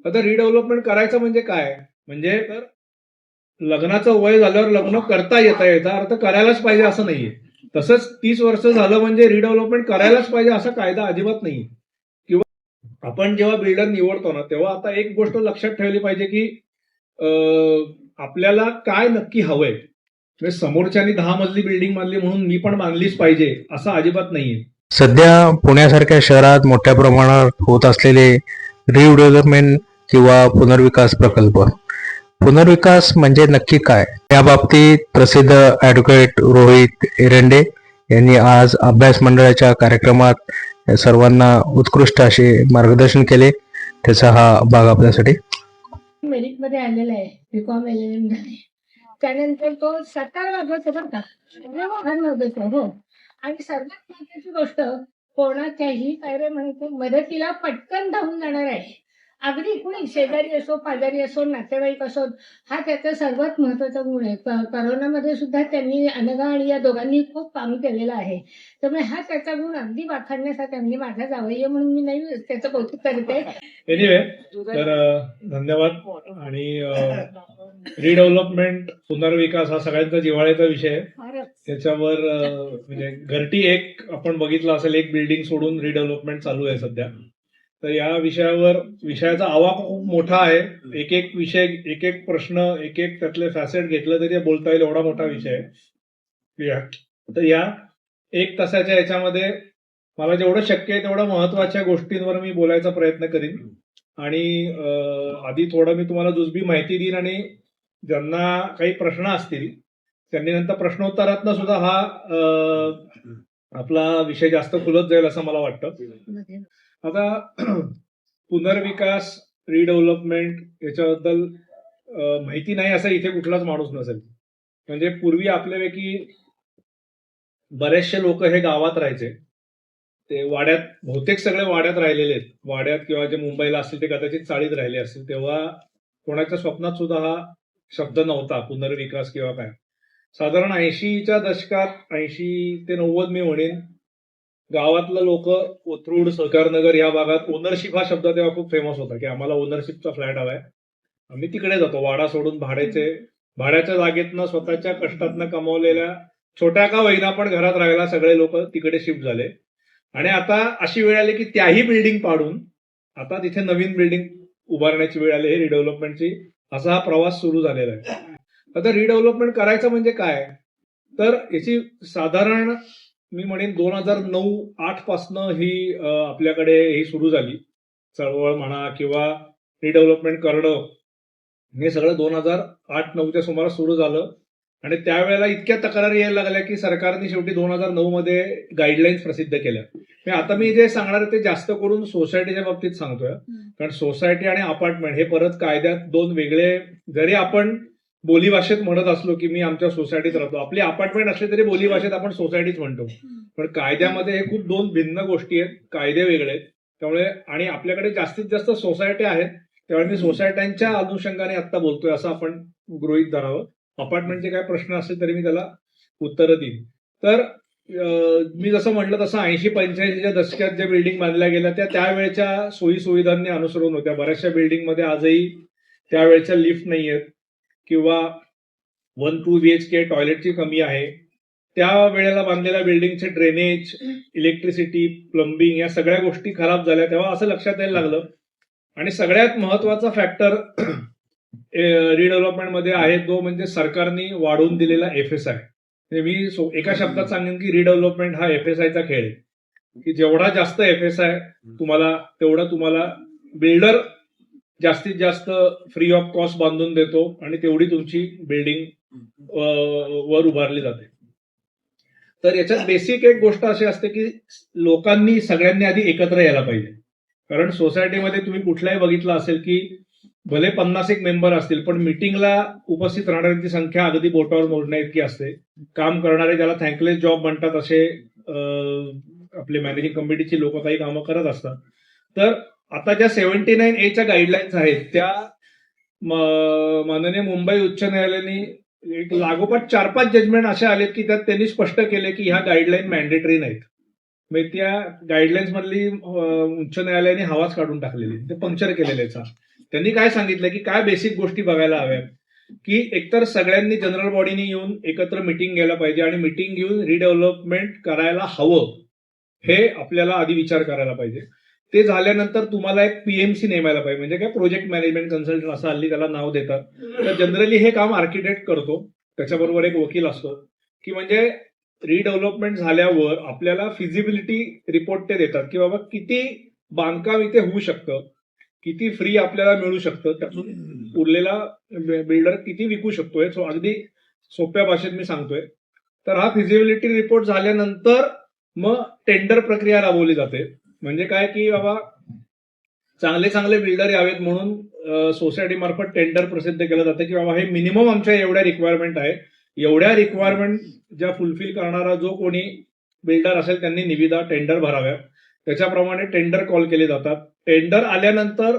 आता रिडेव्हलपमेंट करायचं म्हणजे काय? म्हणजे तर लग्नाचं वय झाल्यावर लग्न करता येता याचा अर्थ करायलाच पाहिजे असं नाहीये. तसंच 30 वर्ष झालं म्हणजे रिडेव्हलपमेंट करायलाच पाहिजे असा कायदा अजिबात नाहीये. किंवा आपण जेव्हा बिल्डर निवडतो ना तेव्हा आता एक गोष्ट लक्षात ठेवली पाहिजे की आपल्याला काय नक्की हवंय. म्हणजे समोरच्यानी 10 मजली बिल्डिंग बांधली म्हणून मी पण बांधलीच पाहिजे असं अजिबात नाहीये. सध्या पुण्यासारख्या शहरात मोठ्या प्रमाणात होत असलेले रिडेव्हलपमेंट किंवा पुनर्विकास प्रकल्प. पुनर्विकास म्हणजे नक्की काय? या बाबतीत प्रसिद्ध ॲडव्होकेट रोहित एरंडे यांनी आज अभ्यास मंडळाच्या कार्यक्रमात सर्वांना उत्कृष्ट असे मार्गदर्शन केले. त्याचा हा भाग आपल्यासाठी. मेरिटमध्ये आलेला आहे, बीकॉम LLM झाले. त्यानंतर तो 7 वाजता बरं का, हो. आणि सर्वात महत्वाची गोष्ट, कोणाच्याही काय रे म्हणायचं मदतीला पटकन धावून जाणार आहे. अगदी कुणी शेजारी असो, पाजारी असो, नातेवाईक असो, हा त्याचा सर्वात महत्वाचा गुण आहे. करोनामध्ये सुद्धा त्यांनी अनघा आणि या दोघांनी खूप काम केलेलं आहे. त्यामुळे हा त्याचा गुण अगदी वाखाणण्यासारखा. म्हणजे माझा जावई म्हणून मी नाही त्याचं कौतुक करते. एनिवे, तर धन्यवाद. आणि रिडेव्हलपमेंट, पुनर्विकास हा सगळ्यांचा जिव्हाळ्याचा विषय आहे. त्याच्यावर म्हणजे घरटी एक आपण बघितलं असेल, एक बिल्डिंग सोडून रिडेव्हलपमेंट चालू आहे सध्या. तर या विषयाचा आवाका खूप मोठा आहे. एक एक विषय, एक एक प्रश्न, एक एक त्यातले फॅसेट घेतलं तरी बोलता येईल एवढा मोठा विषय आहे. तर या 1 तासाच्या याच्यामध्ये मला जेवढं शक्य आहे तेवढ्या महत्वाच्या गोष्टींवर मी बोलायचा प्रयत्न करीन. आणि आधी थोडं मी तुम्हाला जुजबी माहिती देईन आणि ज्यांना काही प्रश्न असतील त्यांनी नंतर प्रश्नोत्तरातनं सुद्धा हा आपला विषय जास्त खुलत जाईल असं मला वाटतं. आता पुनर्विकास, रिडेव्हलपमेंट याच्याबद्दल माहिती नाही असा इथे कुठलाच माणूस नसेल. म्हणजे पूर्वी आपल्यापैकी बरेचसे लोक हे गावात राहायचे, ते वाड्यात, बहुतेक सगळे वाड्यात राहिलेले आहेत. वाड्यात किंवा जे मुंबईला असतील ते कदाचित चाळीत राहिले असतील. तेव्हा कोणाच्या स्वप्नात सुद्धा हा शब्द नव्हता, पुनर्विकास किंवा काय. साधारण 80च्या दशकात, 80 ते 90 मी म्हणेन, गावातलं लोक कोथरूड, सहकारनगर या भागात ओनरशिप हा शब्द तेव्हा खूप फेमस होता की आम्हाला ओनरशिपचा फ्लॅट हवाय, आम्ही तिकडे जातो. वाडा सोडून भाड्याच्या जागेतनं स्वतःच्या कष्टातनं कमावलेल्या छोट्या का होईना पण घरात राहायला सगळे लोक तिकडे शिफ्ट झाले. आणि आता अशी वेळ आली की त्याही बिल्डिंग पाडून आता तिथे नवीन बिल्डिंग उभारण्याची वेळ आली, हे रिडेव्हलपमेंटची. असा हा प्रवास सुरू झालेला आहे. आता रिडेव्हलपमेंट करायचं म्हणजे काय? तर याची साधारण मी म्हणेन 2009-8 पासनं ही आपल्याकडे ही सुरू झाली चळवळ म्हणा किंवा रिडेव्हलपमेंट करणं. हे सगळं 2008-9च्या सुमारास सुरू झालं. आणि त्यावेळेला इतक्या तक्रारी यायला लागल्या की सरकारने शेवटी 2009 मध्ये गाईडलाईन्स प्रसिद्ध केल्या. आता मी जे सांगणार ते जास्त करून सोसायटीच्या बाबतीत सांगतोय, कारण सोसायटी आणि अपार्टमेंट हे परत कायद्यात 2 वेगळे, जरी आपण बोलीभाषेत म्हणत असलो की मी आमच्या सोसायटीत राहतो, आपली अपार्टमेंट असले तरी बोलीभाषेत आपण सोसायटीच म्हणतो, पण कायद्यामध्ये हे खूप 2 भिन्न गोष्टी आहेत. कायदे वेगळे आहेत. त्यामुळे आणि आपल्याकडे जास्तीत जास्त सोसायटी आहेत, त्यामुळे मी सोसायट्यांच्या अनुषंगाने आता बोलतोय असं आपण गृहीत धरावं. अपार्टमेंटचे काय प्रश्न असतील तरी मी त्याला उत्तर देईन. तर मी जसं म्हटलं तसं 80-85च्या दशकात ज्या बिल्डिंग बांधल्या गेल्या त्या त्यावेळेच्या सोयी सुविधांनी अनुसरून होत्या. बऱ्याचशा बिल्डिंगमध्ये आजही त्यावेळेच्या लिफ्ट नाही आहेत किंवा 1-2 BHK टॉयलेटची कमी आहे. त्या वेळेला बांधलेल्या बिल्डिंगचे ड्रेनेज, इलेक्ट्रिसिटी, प्लंबिंग या सगळ्या गोष्टी खराब झाल्या. तेव्हा असं लक्षात यायला लागलं. आणि सगळ्यात महत्वाचा फॅक्टर रिडेव्हलपमेंटमध्ये आहे तो म्हणजे सरकारने वाढवून दिलेला FSI. मी एका शब्दात सांगेन की रिडेव्हलपमेंट हा FSIचा खेळ आहे, की जेवढा जास्त FSI तुम्हाला तेवढा तुम्हाला बिल्डर जास्तीत जास्त फ्री ऑफ कॉस्ट बांधून देतो आणि तेवढी तुमची बिल्डिंग वर उभारली जाते. तर याच्यात बेसिक एक गोष्ट अशी असते की लोकांनी सगळ्यांनी आधी एकत्र यायला पाहिजे. कारण सोसायटीमध्ये तुम्ही कुठलाही बघितलं असेल की भले 50 मेंबर असतील पण मीटिंगला उपस्थित राहणाऱ्यांची संख्या अगदी बोटावर मोजण्या इतकी असते. काम करणारे, ज्याला थँकलेस जॉब म्हणतात, असे आपले मॅनेजिंग कमिटीची लोक काही कामं करत असतात. तर आता ज्या 79A गाईडलाईन्स आहेत त्या माननीय मुंबई उच्च न्यायालयाने एक लागोपाठ 4-5 जजमेंट असे आलेत की त्यात त्यांनी स्पष्ट केले की ह्या गाईडलाईन मॅन्डेटरी नाहीत. त्या गाईडलाईन्स मधली उच्च न्यायालयाने हवाच काढून टाकलेली, ते पंक्चर केलेले. त्यांनी काय सांगितलं की काय बेसिक गोष्टी बघायला हव्यात, की एकतर सगळ्यांनी जनरल बॉडीने येऊन एकत्र मिटिंग घ्यायला पाहिजे आणि मिटिंग घेऊन रिडेव्हलपमेंट करायला हवं, हे आपल्याला आधी विचार करायला पाहिजे. ते झाल्यानंतर तुम्हाला एक पीएमसी नेमायला पाहिजे, म्हणजे काय प्रोजेक्ट मॅनेजमेंट कन्सल्टंट असं हल्ली त्याला नाव देतात. तर जनरली हे काम आर्किटेक्ट करतो, त्याच्याबरोबर एक वकील असतो, की म्हणजे रिडेव्हलपमेंट झाल्यावर आपल्याला फिजिबिलिटी रिपोर्ट ते देतात की बाबा किती बांधकाम इथे होऊ शकतं, किती फ्री आपल्याला मिळू शकतं, त्यातून उरलेला बिल्डर किती विकू शकतोय. सो अगदी सोप्या भाषेत मी सांगतोय. तर हा फिजिबिलिटी रिपोर्ट झाल्यानंतर मग टेंडर प्रक्रिया राबवली जाते. म्हणजे काय की बाबा चांगले चांगले बिल्डर यावेत म्हणून सोसायटी मार्फत टेंडर प्रसिद्ध केलं जातं की बाबा हे मिनिमम आमच्या एवढ्या रिक्वायरमेंट आहे, एवढ्या रिक्वायरमेंट ज्या फुलफिल करणारा जो कोणी बिल्डर असेल त्यांनी निविदा टेंडर भराव्या. त्याच्याप्रमाणे टेंडर कॉल केले जातात. टेंडर आल्यानंतर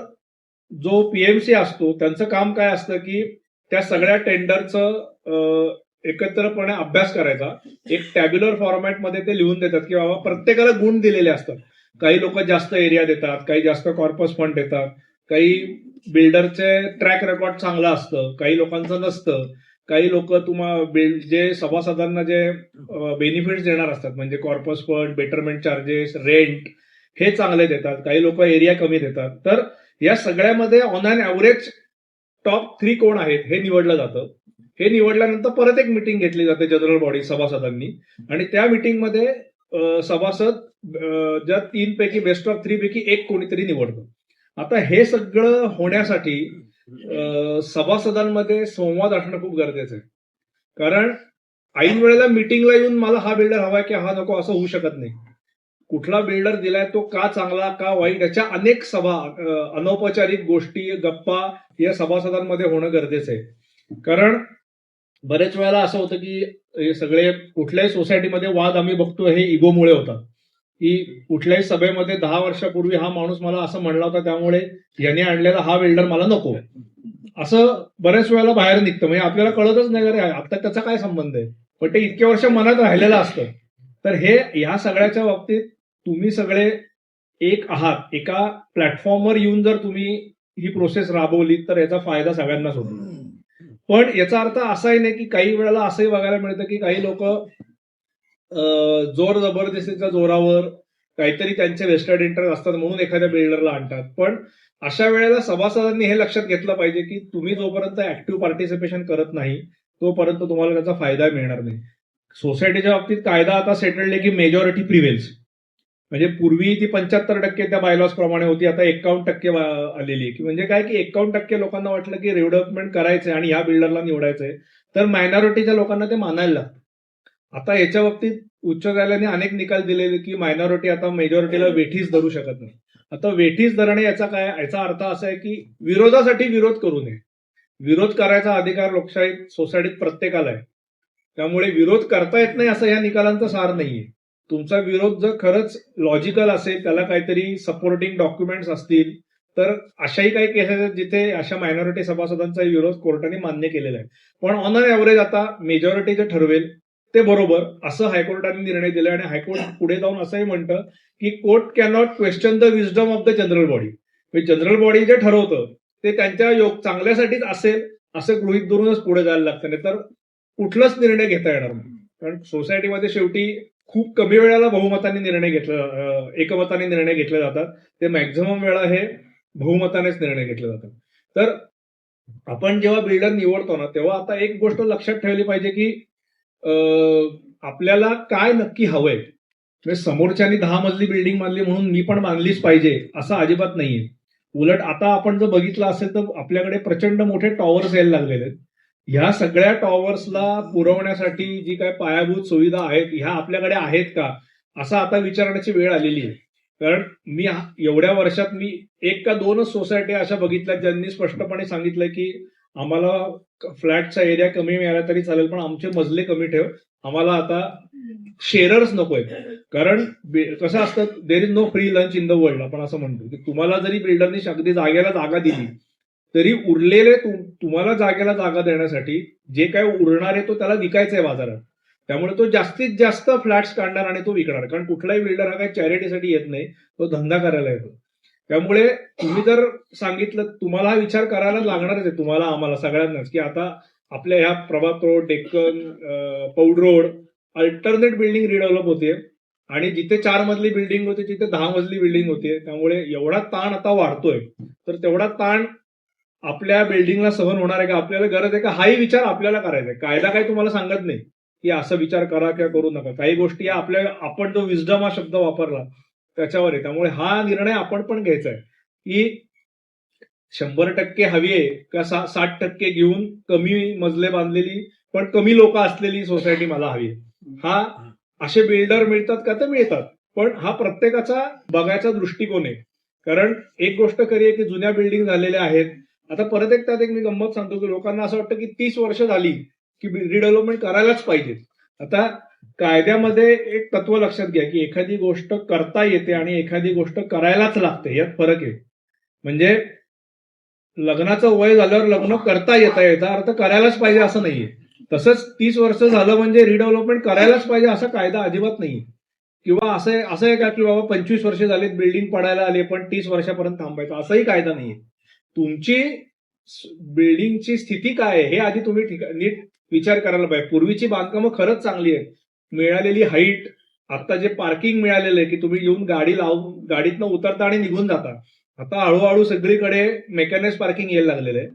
जो पीएमसी असतो त्यांचं काम काय असतं की त्या सगळ्या टेंडरचं एकत्रपणे अभ्यास करायचा. एक टॅब्युलर फॉर्मॅटमध्ये ते लिहून देतात की बाबा प्रत्येकाला गुण दिलेले असतात. काही लोक जास्त एरिया देतात, काही जास्त कॉर्पस फंड देतात, काही बिल्डरचे ट्रॅक रेकॉर्ड चांगलं असतं, काही लोकांचं नसतं. काही लोक जे सभासदांना जे बेनिफिट्स देणार असतात म्हणजे corpus fund, betterment charges, rent हे चांगले देतात. काही लोक एरिया कमी देतात. तर या सगळ्यामध्ये ऑन अन ॲव्हरेज टॉप 3 कोण आहेत हे निवडलं जातं. हे निवडल्यानंतर परत एक मिटिंग घेतली जाते जनरल बॉडी सभासदांनी, आणि त्या मिटिंगमध्ये सभासद ज्या 3 पैकी बेस्ट ऑफ 3 पैकी एक कोणीतरी निवडतो. आता हे सगळं होण्यासाठी सभासदांमध्ये संवाद असणं खूप गरजेचं आहे. कारण ऐन वेळेला मिटिंगला येऊन मला हा बिल्डर हवाय की हा नको असं होऊ शकत नाही. कुठला बिल्डर दिलाय तो का चांगला का वाईट याच्या अनेक अनौपचारिक गोष्टी, गप्पा या सभासदांमध्ये होणं गरजेचं आहे. कारण बरेच वेळेला असं होतं की हे सगळे कुठल्याही सोसायटीमध्ये वाद आम्ही बघतो हे इगोमुळे होतात, की कुठल्याही सभेमध्ये 10 वर्षापूर्वी हा माणूस मला असं म्हणला होता त्यामुळे याने आणलेला हा बिल्डर मला नको, असं बऱ्याच वेळेला बाहेर निघतं. म्हणजे आपल्याला कळतच नाही अरे आता त्याचा काय संबंध आहे, पण ते इतक्या वर्ष मनात राहिलेलं असतं. तर हे ह्या सगळ्याच्या बाबतीत तुम्ही सगळे एक आहात, एका प्लॅटफॉर्मवर येऊन जर तुम्ही ही प्रोसेस राबवली तर याचा फायदा सगळ्यांनाच होतो. पण याचा अर्थ असाही नाही की काही वेळेला असंही बघायला मिळतं की काही लोक जोर जबरदस्तीच्या जोरावर काहीतरी त्यांचे वेस्टेड इंटरेस्ट असतात म्हणून एखाद्या बिल्डरला आणतात. पण अशा वेळेला सभासदांनी हे लक्षात घेतलं पाहिजे की तुम्ही जोपर्यंत ऍक्टिव्ह पार्टिसिपेशन करत नाही तोपर्यंत तुम्हाला त्याचा फायदा मिळणार नाही. सोसायटीच्या बाबतीत कायदा आता सेटल्ड आहे की मेजॉरिटी प्रिव्हेल्स. म्हणजे पूर्वी ती 75% त्या बायलॉज प्रमाणे होती, आता 51% आलेली. की म्हणजे काय की 51% लोकांना वाटलं की रिडेव्हलपमेंट करायचंय आणि ह्या बिल्डरला निवडायचंय, तर मायनॉरिटीच्या लोकांना ते मानायला लागतं. आता याच्या बाबतीत उच्च न्यायालयाने अनेक निकाल दिलेले की मायनॉरिटी आता मेजॉरिटीला वेठीस धरू शकत नाही. आता वेठीस धरणे याचा अर्थ असा आहे की विरोधासाठी विरोध करू नये. विरोध करायचा अधिकार लोकशाहीत सोसायटीत प्रत्येकाला आहे. त्यामुळे विरोध करता येत नाही असं या निकालांचा सार नाहीये. तुमचा विरोध जर खरंच लॉजिकल असेल, त्याला काहीतरी सपोर्टिंग डॉक्युमेंट्स असतील, तर अशाही काही केसेस आहेत जिथे अशा मायनॉरिटी सभासदांचा विरोध कोर्टाने मान्य केलेला आहे. पण ऑन अन ॲव्हरेज आता मेजॉरिटी जे ठरवेल ते बरोबर असं हायकोर्टाने निर्णय दिला. आणि हायकोर्ट पुढे जाऊन असंही म्हणतं की court cannot question the wisdom of the general body. General body जे ठरवतं ते त्यांच्या चांगल्यासाठीच असेल असं गृहीत धरूनच पुढे जायला लागतं, नाही तर कुठलाच निर्णय घेता येणार नाही. कारण सोसायटीमध्ये शेवटी खूप कमी वेळेला एकमताने निर्णय घेतले जातात. ते मॅक्झिमम वेळा हे बहुमतानेच निर्णय घेतले जातात. तर आपण जेव्हा बिल्डर निवडतो ना तेव्हा आता एक गोष्ट लक्षात ठेवली पाहिजे की आपल्याला काय नक्की हवंय. म्हणजे समोरच्यानी 10 मजली बिल्डिंग बांधली म्हणून मी पण बांधलीच पाहिजे असं अजिबात नाहीये. उलट आता आपण जर बघितलं असेल तर आपल्याकडे प्रचंड मोठे टॉवर्स यायला लागलेले आहेत. ह्या सगळ्या टॉवर्सला पुरवण्यासाठी जी काय पायाभूत सुविधा आहेत ह्या आपल्याकडे आहेत का असं आता विचारण्याची वेळ आलेली आहे. कारण मी एवढ्या वर्षात मी 1 का 2च सोसायटी अशा बघितल्या ज्यांनी स्पष्टपणे सांगितलंय की आम्हाला फ्लॅटचा एरिया कमी मिळाला तरी चालेल पण आमचे मजले कमी ठेव, आम्हाला आता शेअरर्स नकोय. कारण कसं असतं, there is no free lunch in the world आपण असं म्हणतो की तुम्हाला जरी बिल्डरनी अगदी जागेला जागा दिली तरी उरलेले तुम्हाला जागेला जागा देण्यासाठी जे काय उरणार आहे तो त्याला विकायचा आहे बाजारात. त्यामुळे तो जास्तीत जास्त फ्लॅट्स काढणार आणि तो विकणार. कारण कुठलाही बिल्डर हा काही चॅरिटीसाठी येत नाही, तो धंदा करायला येतो. त्यामुळे तुम्ही जर सांगितलं, तुम्हाला हा विचार करायला लागणारच आहे, तुम्हाला आम्हाला सगळ्यांनाच, की आता आपल्या ह्या Prabhat road, Deccan, Paud road alternate building redevelop होते आणि जिथे 4 मजली बिल्डिंग होती तिथे 10 मजली बिल्डिंग होते. त्यामुळे एवढा ताण आता वाढतोय, तर तेवढा ताण आपल्या बिल्डिंगला सहन होणार आहे का, आपल्याला गरज आहे का, हाही विचार आपल्याला करायचा आहे. कायदा काही तुम्हाला सांगत नाही की असं विचार करा किंवा करू नका. काही गोष्टी या आपल्या, आपण जो विजडम हा शब्द वापरला त्याच्यावर आहे. त्यामुळे हा निर्णय आपण पण घ्यायचा आहे की 100% हवी आहे का 60% घेऊन कमी मजले बांधलेली पण कमी लोक असलेली सोसायटी मला हवी आहे. हा असे बिल्डर मिळतात का, तर मिळतात, पण हा प्रत्येकाचा बघायचा दृष्टिकोन आहे. कारण एक गोष्ट खरी आहे की जुन्या बिल्डिंग झालेल्या आहेत. आता परत एक त्यात एक मी गंमत सांगतो की लोकांना असं वाटतं की 30 वर्ष झाली की रिडेव्हलपमेंट करायलाच पाहिजे. आता कायद्यामध्ये एक तत्व लक्षात घ्या की एखादी गोष्ट करता येते आणि एखादी गोष्ट करायलाच लागते, यात फरक आहे. म्हणजे लग्नाचं वय झाल्यावर लग्न करता येता याचा अर्थ करायलाच पाहिजे असं नाहीये. तसंच 30 वर्ष झालं म्हणजे रिडेव्हलपमेंट करायलाच पाहिजे असा कायदा अजिबात नाहीये. किंवा असं असं आहे का की बाबा 25 वर्ष झालीत बिल्डिंग पडायला आली पण 30 वर्षापर्यंत थांबायचं, असाही कायदा नाहीये. तुमची बिल्डिंगची स्थिती काय आहे हे आधी तुम्ही नीट विचार करायला पाहिजे. पूर्वीची बांधकामं खरंच चांगली आहेत, मिळालेली हाईट, आता जे पार्किंग मिळालेलं आहे की तुम्ही येऊन गाडी लावून गाडीतनं उतरता आणि निघून जाता. आता हळूहळू सगळीकडे मेकॅनाइज पार्किंग यायला लागलेलं आहे.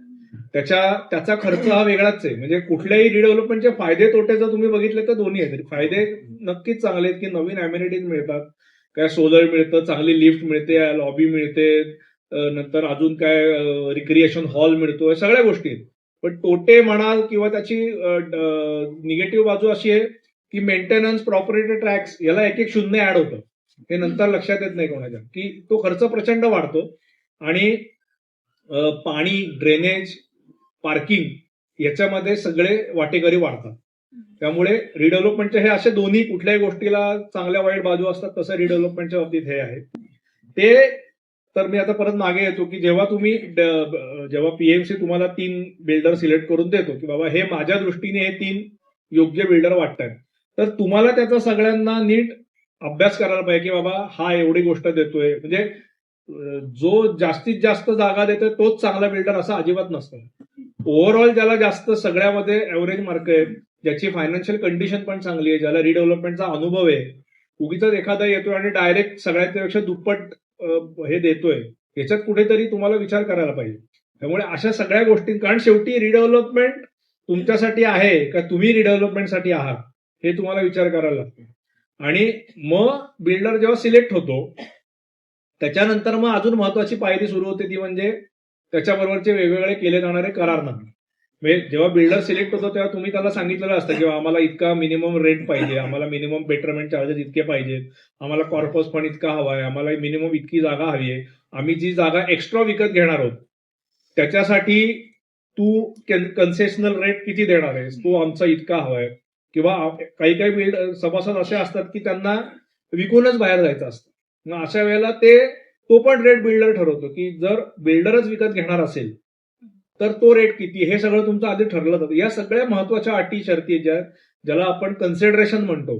त्याचा खर्च हा वेगळाच आहे. म्हणजे कुठल्याही रिडेव्हलपमेंटचे फायदे तोटे जर तुम्ही बघितले तर दोन्ही आहेत. फायदे नक्कीच चांगले आहेत की नवीन अम्युनिटीज मिळतात, काय सोलर मिळतं, चांगली लिफ्ट मिळते, लॉबी मिळते, नंतर अजून काय रिक्रिएशन हॉल मिळतो, या सगळ्या गोष्टी आहेत. पण तोटे म्हणाल किंवा त्याची निगेटिव्ह बाजू अशी आहे की मेंटेनन्स, प्रॉपर्टी टॅक्स याला एक शून्य ऍड होतं. हे नंतर लक्षात येत नाही कोणाच्या, की तो खर्च प्रचंड वाढतो आणि पाणी, ड्रेनेज, पार्किंग याच्यामध्ये सगळे वाटेकरी वाढतात. त्यामुळे रिडेव्हलपमेंटचे हे असे दोन्ही, कुठल्याही गोष्टीला चांगल्या वाईट बाजू असतात, तसं रिडेव्हलपमेंटच्या बाबतीत हे आहे. ते तर मी आता परत मागे येतो की जेव्हा पीएमसी तुम्हाला 3 बिल्डर सिलेक्ट करून देतो की बाबा हे माझ्या दृष्टीने हे 3 योग्य बिल्डर वाटतात, तर तुम्हाला त्याचा सगळ्यांना नीट अभ्यास करायला पाहिजे की बाबा हा एवढी गोष्ट देतोय, म्हणजे जो जास्तीत जास्त जागा देतोय तोच चांगला बिल्डर असं अजिबात नसतं. ओव्हरऑल ज्याला जास्त सगळ्यामध्ये एव्हरेज मार्क आहे, ज्याची फायनान्शियल कंडिशन पण चांगली आहे, ज्याला रिडेव्हलपमेंटचा अनुभव आहे, उगीच एखादा येतोय आणि डायरेक्ट सगळ्यांपेक्षा दुप्पट हे देतोय, याच्यात कुठेतरी तुम्हाला विचार करायला पाहिजे. त्यामुळे अशा सगळ्या गोष्टी, कारण शेवटी रिडेव्हलपमेंट तुमच्यासाठी आहे का तुम्ही रिडेव्हलपमेंटसाठी आहात हे तुम्हाला विचार करायला लागतो. आणि मग बिल्डर जेव्हा सिलेक्ट होतो त्याच्यानंतर मग अजून महत्वाची पायरी सुरू होते, ती म्हणजे त्याच्याबरोबरचे वेगवेगळे केले जाणारे करारनामे. म्हणजे जेव्हा बिल्डर सिलेक्ट होतो तेव्हा तुम्ही त्याला सांगितलेलं असतं की आम्हाला इतका मिनिमम रेंट पाहिजे, आम्हाला मिनिमम बेटरमेंट चार्जेस इतके पाहिजेत, आम्हाला कॉर्पस फंड इतका हवा आहे, आम्हाला मिनिमम इतकी जागा हवी आहे, आम्ही जी जागा एक्स्ट्रा विकत घेणार आहोत त्याच्यासाठी तू कन्सेशनल रेट किती देणार आहेस, तो आमचा इतका हवाय. किंवा काही काही सभासद असे असतात की त्यांना विकूनच बाहेर जायचं असतं. मग अशा वेळेला तो पण रेट बिल्डर ठरवतो की जर बिल्डरच विकत घेणार असेल तर तो रेट किती, हे सगळं तुमचं आधी ठरलं जातं. या सगळ्या महत्वाच्या अटी शर्ती ज्याला आपण कन्सिडरेशन म्हणतो,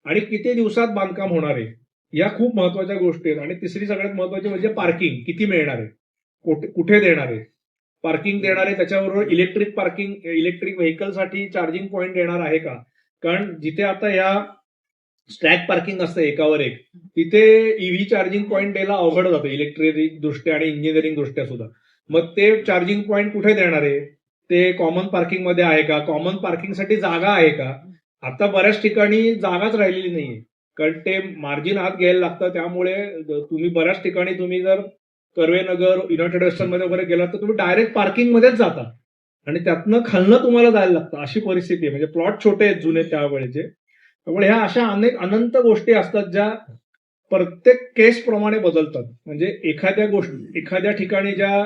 आणि किती दिवसात बांधकाम होणार आहे, या खूप महत्वाच्या गोष्टी आहेत. आणि तिसरी सगळ्यात महत्वाची म्हणजे पार्किंग किती मिळणार आहे, कुठे देणार आहे, पार्किंग देणार आहे, त्याच्याबरोबर इलेक्ट्रिक पार्किंग, इलेक्ट्रिक व्हेकलसाठी चार्जिंग पॉईंट देणार आहे का. कारण जिथे आता या स्टॅक पार्किंग असतं एकावर एक, तिथे ईव्ही चार्जिंग पॉईंट द्यायला अवघड जातं इलेक्ट्रिक दृष्ट्या आणि इंजिनिअरिंग दृष्ट्या सुद्धा. मग ते चार्जिंग पॉईंट कुठे देणार आहे, ते कॉमन पार्किंग मध्ये आहे का, कॉमन पार्किंगसाठी जागा आहे का. आता बऱ्याच ठिकाणी जागाच राहिलेली नाहीये, कारण ते मार्जिन आत घ्यायला लागतं. त्यामुळे तुम्ही बऱ्याच ठिकाणी तुम्ही जर कर्वेनगर, युनायटेड वेस्टर्न मध्ये वगैरे गेलात तर तुम्ही डायरेक्ट पार्किंग मध्येच जाता आणि त्यातनं खालनं तुम्हाला जायला लागतं, अशी परिस्थिती आहे. म्हणजे प्लॉट छोटे आहेत जुने त्यावेळेचे. त्यामुळे ह्या अशा अनंत गोष्टी असतात ज्या प्रत्येक केस प्रमाणे बदलतात. म्हणजे एखाद्या ठिकाणी ज्या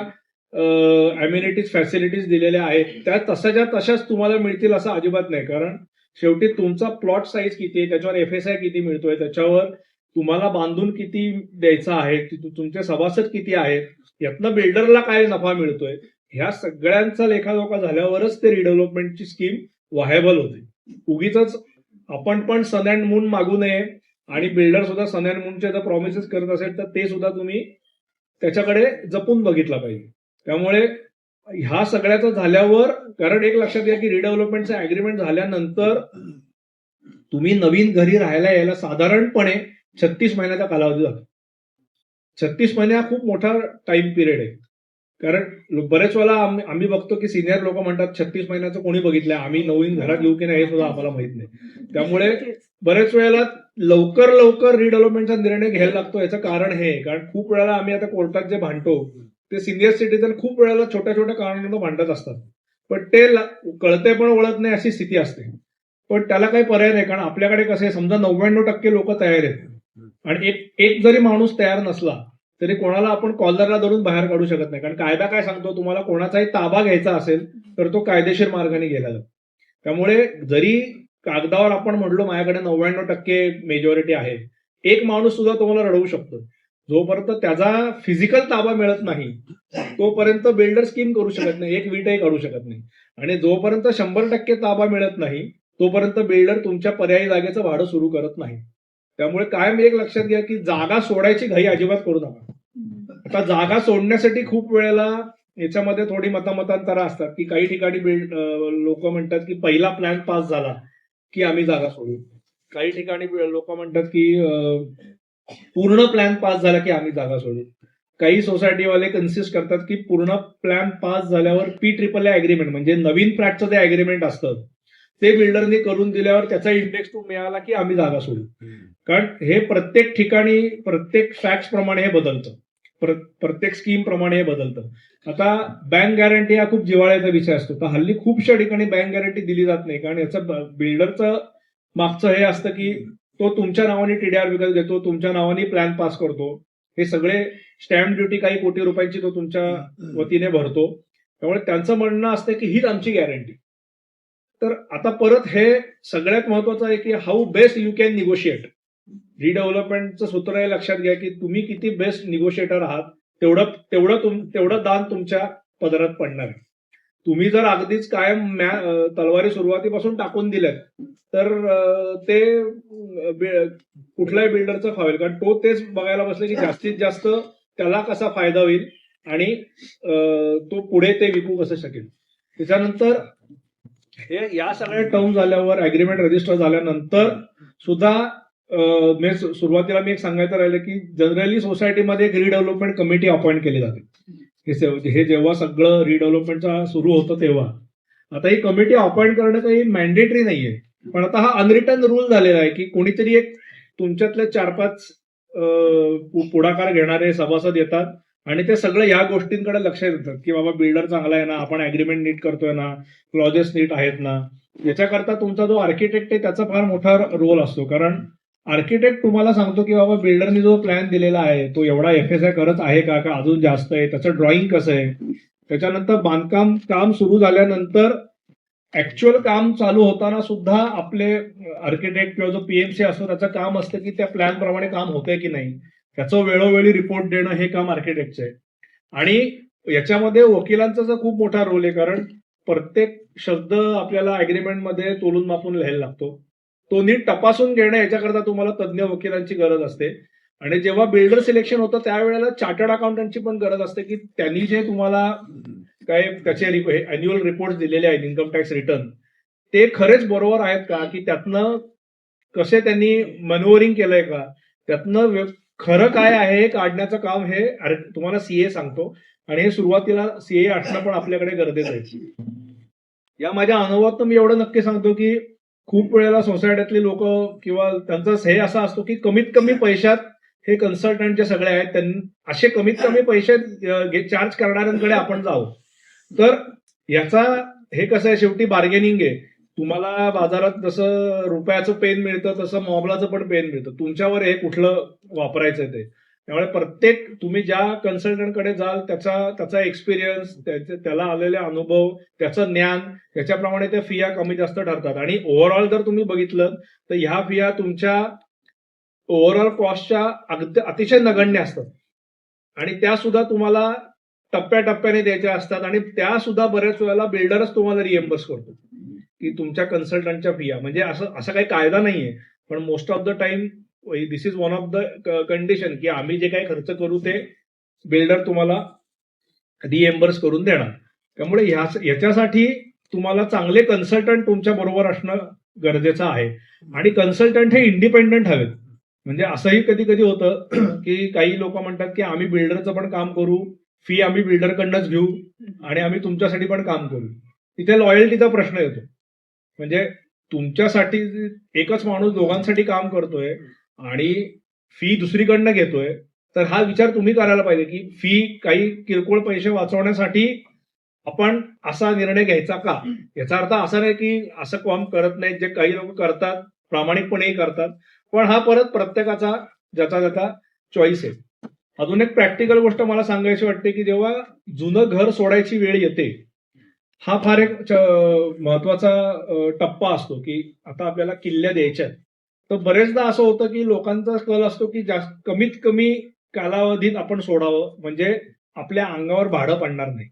अम्युनिटीज, फॅसिलिटीज दिलेल्या आहेत त्या तशाच तुम्हाला मिळतील असं अजिबात नाही. कारण शेवटी तुमचा प्लॉट साईज किती आहे, त्याच्यावर FSI किती मिळतोय, त्याच्यावर तुम्हाला बांधून किती द्यायचा आहे, तुमचे सभासद किती आहेत, यातनं बिल्डरला काय नफा मिळतोय, ह्या सगळ्यांचा लेखाजोखा झाल्यावरच ते रिडेव्हलपमेंटची स्कीम व्हायबल होते. उगीच आपण पण सन अँड मून मागू नये आणि बिल्डर सुद्धा सन अँड मूनचे जर प्रॉमिसेस करत असेल तर ते सुद्धा तुम्ही त्याच्याकडे जपून बघितला पाहिजे. त्यामुळे ह्या सगळ्याचं झाल्यावर, कारण एक लक्षात घ्या की रिडेव्हलपमेंटचं अग्रीमेंट झाल्यानंतर तुम्ही नवीन घरी राहायला यायला साधारणपणे 36 महिन्याचा कालावधी जातो. 36 महिने हा खूप मोठा टाइम पिरियड आहे. कारण बरेच वेळा आम्ही बघतो की सिनियर लोक म्हणतात 36 महिन्याचं कोणी बघितलंय, आम्ही नवीन घरात येऊ की नाही हे सुद्धा आम्हाला माहित नाही. त्यामुळे बरेच वेळेला लवकर रिडेव्हलपमेंटचा निर्णय घ्यायला लागतो. याचं कारण हे आहे, कारण खूप वेळेला आम्ही आता कोर्टात जे भांडतो ते सिनियर सिटीजन खूप वेळेला छोट्या छोट्या कारणांना भांडत असतात, पण ते कळते पण ओळख नाही अशी स्थिती असते. पण त्याला काही पर्याय नाही, कारण आपल्याकडे कसं आहे, समजा 99% लोक तयार आहेत आणि एक जरी माणूस तयार नसला तरी कोणाला आपण कॉलरला धरून बाहेर काढू शकत नाही. कारण कायदा काय सांगतो, तुम्हाला कोणाचाही ताबा घ्यायचा असेल तर तो कायदेशीर मार्गाने गेला जातो. त्यामुळे जरी कागदावर आपण म्हणलो माझ्याकडे 99% मेजॉरिटी आहे, एक माणूस सुद्धा तुम्हाला रडवू शकतो. जोपर्यंत त्याचा फिजिकल ताबा मिळत नाही तोपर्यंत बिल्डर स्कीम करू शकत नाही, एक विटही काढू शकत नाही. आणि जोपर्यंत 100% ताबा मिळत नाही तोपर्यंत बिल्डर तुमच्या पर्यायी जागेचं भाडं सुरू करत नाही. त्यामुळे कायम एक लक्षात घ्या की जागा सोडायची घाई अजिबात करू नका. आता जागा सोडण्यासाठी खूप वेळेला याच्यामध्ये थोडी मतांतरं असतात की काही ठिकाणी लोक म्हणतात की पहिला प्लॅन पास झाला की आम्ही जागा सोडू. काही ठिकाणी लोक म्हणतात की पूर्ण प्लॅन पास झाला की आम्ही जागा सोडू. काही सोसायटीवाले कन्सिस्ट करतात की पूर्ण प्लॅन पास झाल्यावर PAAA अग्रीमेंट म्हणजे नवीन फ्लॅटचं जे अग्रीमेंट असतं ते बिल्डरने करून दिल्यावर त्याचा इंडेक्स टू मिळाला की आम्ही जागा सोडू. कारण हे प्रत्येक ठिकाणी प्रत्येक फॅक्ट्स प्रमाणे हे बदलतं, प्रत्येक स्कीम प्रमाणे हे बदलतं. आता बँक गॅरंटी हा खूप जिव्हाळ्याचा विषय असतो, तर हल्ली खूपशा ठिकाणी बँक गॅरंटी दिली जात नाही. कारण याचं बिल्डरचं मागचं हे असतं की तो तुमच्या नावाने TDR विकत घेतो, तुमच्या नावाने प्लॅन पास करतो, हे सगळे स्टॅम्प ड्युटी काही कोटी रुपयांची तो तुमच्या वतीने भरतो. त्यामुळे त्यांचं म्हणणं असतं की हीच आमची गॅरंटी. तर आता परत हे सगळ्यात महत्वाचं आहे की how best you can negotiate. रिडेव्हलपमेंटचं सूत्र हे लक्षात घ्या की तुम्ही किती बेस्ट निगोशिएटर आहात तेवढं दान तुमच्या पदरात पडणार आहे. तुम्ही जर अगदीच कायम तलवारी सुरुवातीपासून टाकून दिल्यात तर ते कुठल्याही बिल्डरचं फावेल, कारण तो तेच बघायला बसले की जास्तीत जास्त त्याला कसा फायदा होईल आणि तो पुढे ते विकू कसं शकेल. त्याच्यानंतर हे या सगळ्या टर्म झाल्यावर अग्रीमेंट रजिस्टर झाल्यानंतर सुद्धा सुरुवातीला मी एक सांगायचं राहिलं की जनरली सोसायटीमध्ये एक रिडेव्हलपमेंट कमिटी अपॉइंट केली जाते. हे जेव्हा सगळं रिडेव्हलपमेंटचा सुरू होतं तेव्हा. आता ही कमिटी अपॉइंट करणं काही मॅन्डेटरी नाहीये, पण आता हा अनरिटन रूल झालेला आहे की कोणीतरी एक तुमच्यातले 4-5 पुढाकार घेणारे सभासद येतात आणि ते सगळं या गोष्टींकडे लक्ष देतात की बाबा बिल्डर चांगला आहे ना, आपण अग्रीमेंट नीट करतोय ना, क्लॉजेस नीट आहेत ना. याच्याकरता तुमचा जो आर्किटेक्ट आहे त्याचा फार मोठा रोल असतो. कारण आर्किटेक्ट तुम्हाला सांगतो की बाबा बिल्डरने जो प्लॅन दिलेला आहे तो एवढा FSI करत आहे का अजून जास्त आहे, त्याचं ड्रॉइंग कसं आहे. त्याच्यानंतर बांधकाम काम सुरू झाल्यानंतर ऍक्च्युअल काम चालू होताना सुद्धा आपले आर्किटेक्ट किंवा जो PMC असतो त्याचं काम असतं की त्या प्लॅन प्रमाणे काम होतंय की नाही, त्याचं वेळोवेळी रिपोर्ट देणं हे काम आर्किटेक्टचं आहे. आणि याच्यामध्ये वकिलांचा जो खूप मोठा रोल आहे, कारण प्रत्येक शब्द आपल्याला अग्रीमेंटमध्ये तोलून मापून लिहायला लागतो. तो नीट तपासून घेणं याच्याकरता तुम्हाला तज्ज्ञ वकिलांची गरज असते. आणि जेव्हा बिल्डर सिलेक्शन होतं त्यावेळेला चार्टर्ड अकाउंटंटची पण गरज असते की त्यांनी जे तुम्हाला काय त्याचे अॅन्युअल रिपोर्ट दिलेले आहेत, इन्कम टॅक्स रिटर्न, ते खरेच बरोबर आहेत का, की त्यातनं कसे त्यांनी मॅन्युअरिंग केलंय का, त्यातनं खरं काय आहे हे काढण्याचं काम हे तुम्हाला CA सांगतो. आणि हे सुरुवातीला CA असणं पण आपल्याकडे गरजेचं आहे. या माझ्या अनुभवात मी एवढं नक्की सांगतो की खूप वेळेला सोसायटीतली लोक किंवा त्यांचा हे असा असतो की कमीत कमी पैशात हे कन्सल्टंट जे सगळे आहेत त्यांनी असे कमीत कमी पैसे चार्ज करणाऱ्यांकडे आपण जाऊ. तर याचा हे कसं आहे, शेवटी बार्गेनिंग आहे. तुम्हाला बाजारात जसं रुपयाचं पेन मिळतं तसं मॉबलाचं पण पेन मिळतं, तुमच्यावर हे कुठलं वापरायचं ते. त्यामुळे प्रत्येक तुम्ही ज्या कन्सल्टंटकडे जाल त्याचा एक्सपिरियन्स, त्याला आलेले अनुभव, त्याचं ज्ञान, त्याच्याप्रमाणे त्या फिया कमी जास्त ठरतात. आणि ओव्हरऑल जर तुम्ही बघितलं तर ह्या फिया तुमच्या ओव्हरऑल कॉस्टच्या अतिशय नगण्य असतात आणि त्या सुद्धा तुम्हाला टप्प्याटप्प्याने द्यायच्या असतात. आणि त्या सुद्धा बऱ्याच वेळेला बिल्डरच तुम्हाला रिएम्बर्स करतो की तुमच्या कन्सल्टंटच्या फिया. म्हणजे असं काही कायदा नाहीये, पण most of the time this is one of the condition की आम्ही जे काही खर्च करू ते बिल्डर तुम्हाला रिएम्बर्स करून देणार. त्यामुळे याच्यासाठी तुम्हाला चांगले कन्सल्टंट तुमच्या बरोबर असणं गरजेचं आहे. आणि कन्सल्टंट हे इंडिपेंडंट हवेत. म्हणजे असंही कधी कधी होतं की काही लोक म्हणतात की आम्ही बिल्डरचं पण काम करू, फी आम्ही बिल्डरकडनंच घेऊ आणि आम्ही तुमच्यासाठी पण काम करू. तिथे लॉयल्टीचा प्रश्न येतो. म्हणजे तुमच्यासाठी एकच माणूस दोघांसाठी काम करतोय आणि फी दुसरीकडनं घेतोय, तर हा विचार तुम्ही करायला पाहिजे की फी काही किरकोळ पैसे वाचवण्यासाठी आपण असा निर्णय घ्यायचा का. याचा अर्थ असा नाही की असं काम करत नाहीत, जे काही लोक करतात प्रामाणिकपणेही करतात, पण हा परत प्रत्येकाचा ज्याचा ज्याचा चॉईस आहे. अजून एक प्रॅक्टिकल गोष्ट मला सांगायची वाटते की जेव्हा जुनं घर सोडायची वेळ येते, हा फार एक महत्वाचा टप्पा असतो की आता आपल्याला किल्ल्या द्यायच्या आहेत. तर बरेचदा असं होतं की लोकांचा कल असतो की जास्त कमीत कमी कालावधीत आपण सोडावं, म्हणजे आपल्या अंगावर भाडं पडणार नाही.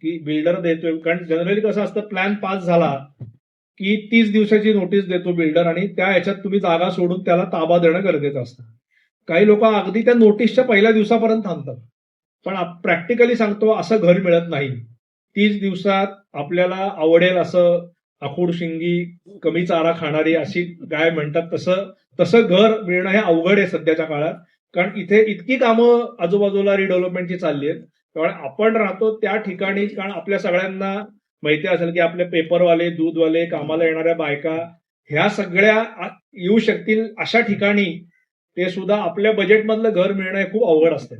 की बिल्डर देतोय, कारण जनरली कसं असतं, प्लॅन पास झाला की 30 दिवसाची नोटीस देतो बिल्डर आणि त्या ह्याच्यात तुम्ही जागा सोडून त्याला ताबा देणं गरजेचं असतं. काही लोक अगदी त्या नोटीसच्या पहिल्या दिवसापर्यंत थांबतात. पण प्रॅक्टिकली सांगतो, असं घर मिळत नाही. 30 दिवसात आपल्याला आवडेल असं आखूड शिंगी कमी चारा खाणारी अशी गाय म्हणतात तसं घर मिळणं हे अवघड आहे सध्याच्या काळात. कारण इथे इतकी कामं आजूबाजूला रिडेव्हलपमेंटची चालली आहेत. त्यामुळे आपण राहतो त्या ठिकाणी, कारण आपल्या सगळ्यांना माहिती असेल की आपले पेपरवाले, दूधवाले, कामाला येणाऱ्या बायका ह्या सगळ्या येऊ शकतील अशा ठिकाणी ते सुद्धा आपल्या बजेटमधलं घर मिळणं हे खूप अवघड असतं.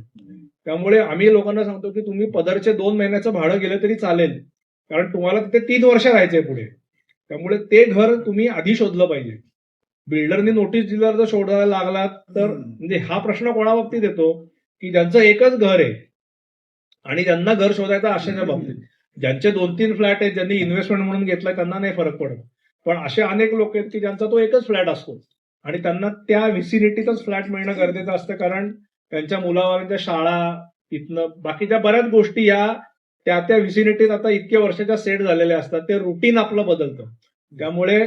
त्यामुळे आम्ही लोकांना सांगतो की तुम्ही पदरचे 2 महिन्याचं भाडं गेलं तरी चालेल, कारण तुम्हाला तिथे 3 वर्ष राहायचंय पुढे. त्यामुळे ते घर तुम्ही आधी शोधलं पाहिजे. बिल्डरनी नोटीस दिल्यावर जर शोधायला लागलात तर म्हणजे हा प्रश्न कोणा बाबतीत येतो की ज्यांचं एकच घर आहे आणि ज्यांना घर शोधायचं अशाच्या बाबतीत. ज्यांचे 2-3 फ्लॅट आहेत, ज्यांनी इन्व्हेस्टमेंट म्हणून घेतलाय, त्यांना नाही फरक पडत. पण असे अनेक लोक आहेत की ज्यांचा तो एकच फ्लॅट असतो आणि त्यांना त्या व्हिसिनिटीतच फ्लॅट मिळणं गरजेचं असतं, कारण त्यांच्या मुलाबाळांच्या शाळा, इथनं बाकीच्या बऱ्याच गोष्टी या त्या व्हिसिनिटीत आता इतक्या वर्षाच्या सेट झालेल्या असतात. ते रुटीन आपलं बदलतं. त्यामुळे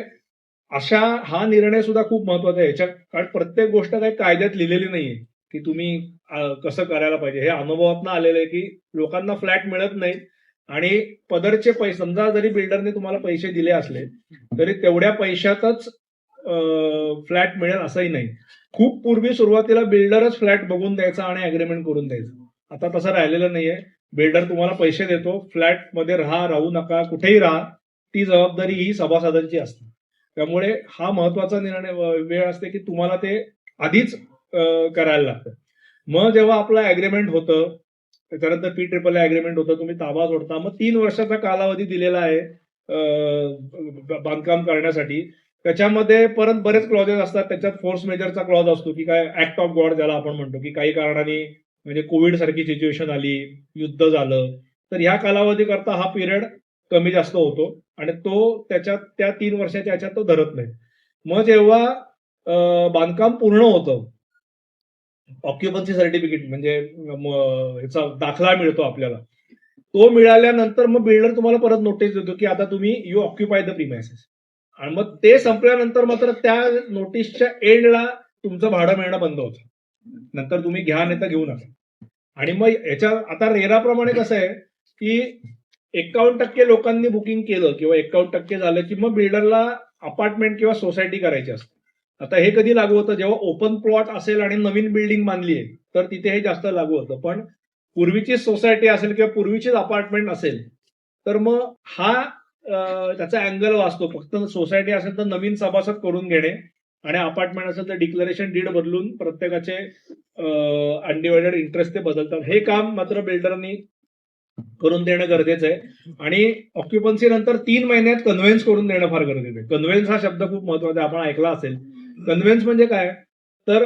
हा निर्णय सुद्धा खूप महत्वाचा आहे याच्यात, कारण प्रत्येक गोष्ट काही कायद्यात लिहिलेली नाहीये की तुम्ही कसं करायला पाहिजे. हे अनुभवातनं आलेलं आहे की लोकांना फ्लॅट मिळत नाही आणि पदरचे पैसे, समजा जरी बिल्डरने तुम्हाला पैसे दिले असले तरी तेवढ्या पैशातच फ्लॅट मिळेल असंही नाही. खूप पूर्वी सुरुवातीला बिल्डरच फ्लॅट बघून द्यायचा आणि अग्रीमेंट करून द्यायचं. आता तसं राहिलेलं नाहीये. बिल्डर तुम्हाला पैसे देतो, फ्लॅटमध्ये राहू नका, कुठेही राहा, ती जबाबदारी ही सभासदांची असते. त्यामुळे हा महत्वाचा निर्णय वेळ असते की तुम्हाला ते आधीच करायला लागतं. मग जेव्हा आपलं अग्रीमेंट होतं, त्याच्यानंतर PAAA अग्रीमेंट होतं, तुम्ही ताबा सोडता, मग 3 वर्षाचा कालावधी दिलेला आहे बांधकाम करण्यासाठी. त्याच्यामध्ये परत बरेच क्लॉजेस असतात. त्याच्यात फोर्स मेजरचा क्लॉज असतो की काय, ऍक्ट ऑफ गॉड ज्याला आपण म्हणतो, की काही कारणाने म्हणजे कोविड सारखी सिच्युएशन आली, युद्ध झालं, तर ह्या कालावधी करता हा पिरियड कमी जास्त होतो आणि तो त्याच्यात त्या 3 वर्षाच्या ह्याच्यात तो धरत नाही. मग जेव्हा बांधकाम पूर्ण होतं, ऑक्युपन्सी सर्टिफिकेट म्हणजे ह्याचा दाखला मिळतो आपल्याला, तो मिळाल्यानंतर मग बिल्डर तुम्हाला परत नोटीस देतो की आता तुम्ही यू ऑक्युपाय द प्रिमायसेस. आणि मग ते संपल्यानंतर मात्र त्या नोटीसच्या एंडला तुमचं भाडं मिळणं बंद होतं. नंतर तुम्ही घ्या नाही तर घेऊ नका. आणि मग याच्या आता रेराप्रमाणे कसं आहे की 51% लोकांनी बुकिंग केलं किंवा 51% झालं की मग बिल्डरला अपार्टमेंट किंवा सोसायटी करायची असते. आता हे कधी लागू होतं, जेव्हा ओपन प्लॉट असेल आणि नवीन बिल्डिंग बांधली आहे तर तिथे हे जास्त लागू होतं. पण पूर्वीची सोसायटी असेल किंवा पूर्वीचीच अपार्टमेंट असेल तर मग त्याचा अँगल वाचतो. फक्त सोसायटी असेल तर नवीन सभासद करून घेणे आणि अपार्टमेंट असेल तर डिक्लरेशन डीड बदलून प्रत्येकाचे अनडिवायडेड इंटरेस्ट ते बदलतात. हे काम मात्र बिल्डरनी करून देणं गरजेचं आहे. आणि ऑक्युपन्सी नंतर 3 महिन्यात कन्व्हेन्स करून देणं फार गरजेचं आहे. कन्व्हेन्स हा शब्द खूप महत्वाचा आहे, आपण ऐकला असेल. कन्व्हेन्स म्हणजे काय, तर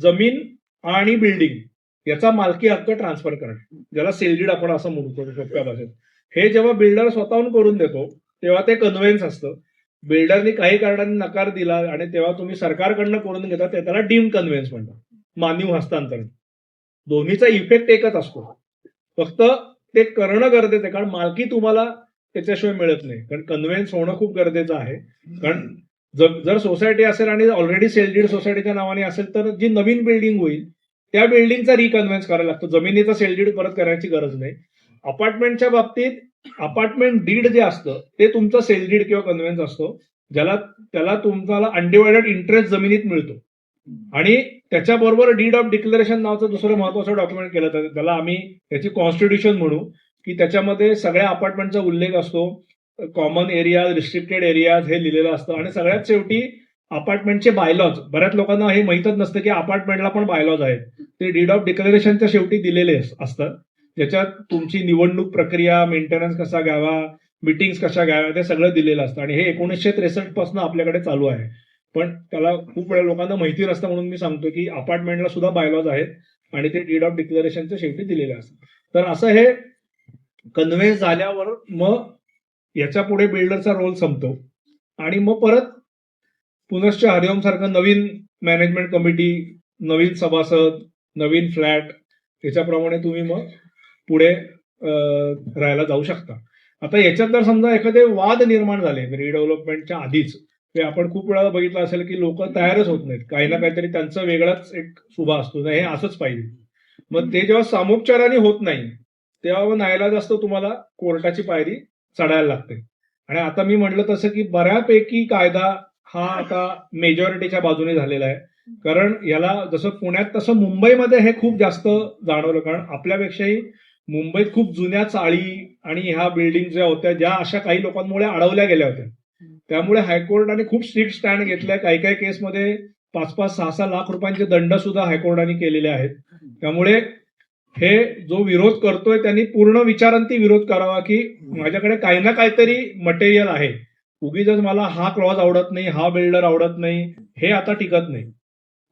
जमीन आणि बिल्डिंग याचा मालकी हक्क ट्रान्सफर करणे, ज्याला सेल आपण असं म्हणतो सोप्या भाषेत. हे जेव्हा बिल्डर स्वतःहून करून देतो तेव्हा ते कन्व्हेन्स असतं. बिल्डरनी काही कारणाने नकार दिला आणि तेव्हा तुम्ही सरकारकडनं करून घेता, त्याला डीम कन्व्हेन्स म्हणतात, मानवी हस्तांतरण. दोन्हीचा इफेक्ट एकच असतो, फक्त ते करणं गरजेचं आहे, कारण मालकी तुम्हाला त्याच्याशिवाय मिळत नाही. कारण कन्व्हेन्स होणं खूप गरजेचं आहे. कारण जर सोसायटी असेल आणि ऑलरेडी सेल डीड सोसायटीच्या नावाने असेल तर जी नवीन बिल्डिंग होईल त्या बिल्डिंगचा रिकन्व्हेन्स करायला लागतो. जमिनीचा सेल डीड परत करायची गरज नाही. अपार्टमेंटच्या बाबतीत अपार्टमेंट डीड जे असतं ते तुमचं सेल डीड किंवा कन्व्हेन्स असतो, त्याला तुम्हाला अनडिवायडेड इंटरेस्ट जमिनीत मिळतो. आणि त्याच्याबरोबर डीड ऑफ डिक्लेरेशन नावाचं दुसरं महत्वाचं डॉक्युमेंट केलं जातं, त्याला आम्ही त्याची कॉन्स्टिट्यूशन म्हणू, की त्याच्यामध्ये सगळ्या अपार्टमेंटचा उल्लेख असतो, कॉमन एरियाज, रिस्ट्रिक्टेड एरियाज हे लिहिलेलं असतं. आणि सगळ्यात शेवटी अपार्टमेंटचे बायलॉज. बऱ्याच लोकांना हे माहीतच नसतं की अपार्टमेंटला पण बायलॉज आहेत. ते डीड ऑफ डिक्लेरेशनच्या शेवटी दिलेले असतात, ज्याच्यात तुमची निवडणूक प्रक्रिया, मेंटेनन्स कसा घ्यावा, मिटिंग्स कशा घ्याव्या, ते सगळं दिलेलं असतं. आणि हे 1963 पासून आपल्याकडे चालू आहे. पण त्याला खूप वेळा लोकांना माहिती नसतं, म्हणून मी सांगतो की अपार्टमेंटला सुद्धा बायलॉज आहेत आणि ते डीड ऑफ डिक्लेरेशनच्या शेवटी दिलेले असतात. तर असं हे कन्व्हेन्स झाल्यावर मग याच्या पुढे बिल्डरचा रोल संपतो. आणि मग परत पुनश्च हरिओम सारखं नवीन मॅनेजमेंट कमिटी, नवीन सभासद, नवीन फ्लॅट, याच्याप्रमाणे तुम्ही मग पुढे राहायला जाऊ शकता. आता याच्यात जर समजा एखादे वाद निर्माण झाले रिडेव्हलपमेंटच्या आधीच, ते आपण खूप वेळा बघितलं असेल की लोक तयारच होत नाहीत, काही ना काहीतरी त्यांचा वेगळाच एक शुभा असतो, नाही हे असंच पाहिजे. मग ते जेव्हा सामोपचाराने होत नाही तेव्हा मग नाईलाज असतो, तुम्हाला कोर्टाची पायरी चढायला लागते. आणि आता मी म्हटलं तसं की बऱ्यापैकी कायदा हा आता मेजॉरिटीच्या बाजूने झालेला आहे. कारण याला जसं पुण्यात तसं मुंबईमध्ये हे खूप जास्त जाणवलं. कारण आपल्यापेक्षाही मुंबईत खूप जुन्या चाळी आणि ह्या बिल्डिंग ज्या होत्या, ज्या अशा काही लोकांमुळे अडवल्या गेल्या होत्या, त्यामुळे हायकोर्टाने खूप स्ट्रिक्ट स्टँड घेतलाय. काही काही केसमध्ये 5-5, 6-6 लाख रुपयांचे दंड सुद्धा हायकोर्टाने केलेले आहेत. त्यामुळे हे जो विरोध करतोय त्यांनी पूर्ण विचारांती विरोध करावा, की माझ्याकडे काही ना काहीतरी मटेरियल आहे, उगीच मला हा क्लॉज आवडत नाही, हा बिल्डर आवडत नाही, हे आता टिकत नाही.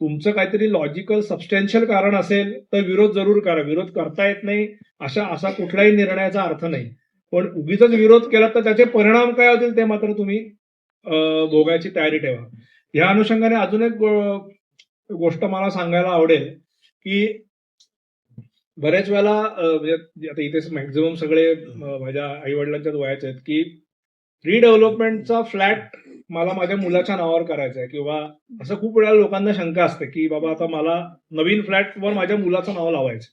तुमचं काहीतरी लॉजिकल सबस्टॅन्शियल कारण असेल तर विरोध जरूर करा. विरोध करता येत नाही असा कुठलाही निर्णयाचा अर्थ नाही. पण उगीच विरोध केला तर त्याचे परिणाम काय होतील ते मात्र तुम्ही भोगायची तयारी ठेवा. या अनुषंगाने अजून एक गोष्ट मला सांगायला आवडेल, की बरेच वेळेला म्हणजे आता इथे मॅक्झिमम सगळे माझ्या आई वडिलांच्याच वयाचे आहेत, की रिडेव्हलपमेंटचा फ्लॅट मला माझ्या मुलाच्या नावावर करायचा आहे, किंवा असं खूप वेळा लोकांना शंका असते की बाबा आता मला नवीन फ्लॅटवर माझ्या मुलाचं नाव लावायचं.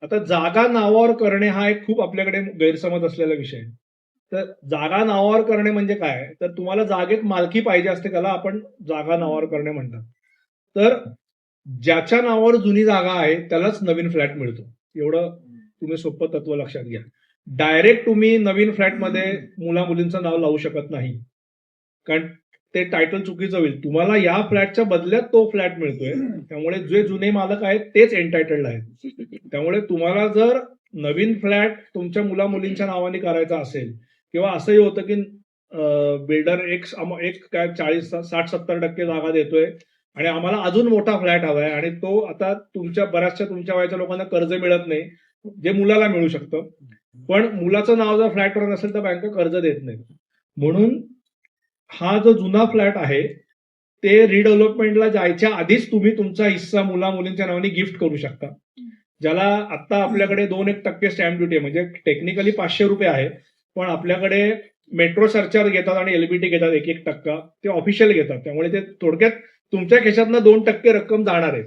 आता जागा नावावर करणे हा एक खूप आपल्याकडे गैरसमज असलेला विषय आहे. तर जागा नावावर करणे म्हणजे काय, तर तुम्हाला जागेत मालकी पाहिजे असते, त्याला आपण जागा नावावर करणे म्हणतात. तर ज्याच्या नावावर जुनी जागा आहे त्यालाच नवीन फ्लॅट मिळतो. एवढं तुम्ही सोपं तत्व लक्षात घ्या. डायरेक्ट तुम्ही नवीन फ्लॅटमध्ये मुला मुलींचं नाव लावू शकत नाही, कारण ते टायटल चुकीचं होईल. तुम्हाला या फ्लॅटच्या बदल्यात तो फ्लॅट मिळतोय, त्यामुळे जे जुने मालक आहेत तेच एंटायटल्ड आहेत. त्यामुळे तुम्हाला जर नवीन फ्लॅट तुमच्या मुला मुलींच्या नावाने करायचा असेल, किंवा असंही होतं की बिल्डर एक काय 40-60-70% जागा देतोय आणि आम्हाला अजून मोठा फ्लॅट हवाय, आणि तो आता बऱ्याचशा तुमच्या वयाच्या लोकांना कर्ज मिळत नाही, जे मुलाला मिळू शकतं. पण मुलाचं नाव जर फ्लॅटवर नसेल तर बँक कर्ज देत नाही. म्हणून हा जो जुना फ्लॅट आहे ते रिडेव्हलपमेंटला जायच्या आधीच तुम्ही तुमचा हिस्सा मुला मुलींच्या नावाने गिफ्ट करू शकता, ज्याला आता आपल्याकडे 2% स्टॅम्प ड्युटी आहे. म्हणजे टेक्निकली 500 रुपये आहे, पण आपल्याकडे मेट्रो सरचार्ज घेतात आणि एलबीटी घेतात 1% ते ऑफिशियल घेतात. त्यामुळे ते थोडक्यात तुमच्या खिशातनं 2% रक्कम जाणार आहे.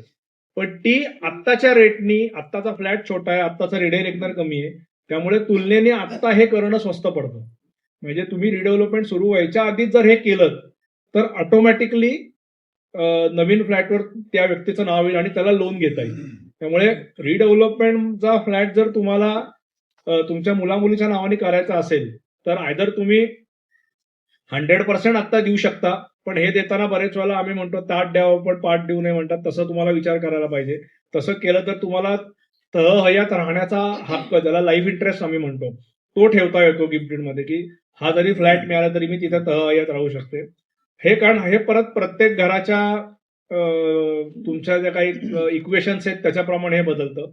पण ती आत्ताच्या रेटनी, आत्ताचा फ्लॅट छोटा आहे, आत्ताचा रिडेव्हलपमेंट कमी आहे, त्यामुळे तुलनेने आत्ता हे करणं स्वस्त पडतं. म्हणजे तुम्ही रिडेव्हलपमेंट सुरू व्हायच्या आधीच जर हे केलं तर ऑटोमॅटिकली नवीन फ्लॅटवर त्या व्यक्तीचं नाव येईल आणि त्याला लोन घेता येईल. त्यामुळे रिडेव्हलपमेंटचा फ्लॅट जर तुम्हाला तुमच्या मुलामुलीच्या नावाने करायचा असेल तर आयदर तुम्ही 100% आत्ता देऊ शकता, पण हे देताना बरेच वेळेला आम्ही म्हणतो ताट द्यावं पण पाठ देऊ नये म्हणतात, तसं तुम्हाला विचार करायला पाहिजे. तसं केलं तर तुम्हाला तहहयात राहण्याचा हक्क, ज्याला लाईफ इंटरेस्ट आम्ही म्हणतो, तो ठेवता येतो गिफ्ट डीडमध्ये, की हा जरी फ्लॅट मिळाला तरी मी तिथे तहहयात राहू शकते. हे कारण हे परत प्रत्येक घराच्या तुमच्या ज्या काही इक्वेशन्स आहेत त्याच्याप्रमाणे हे बदलतं.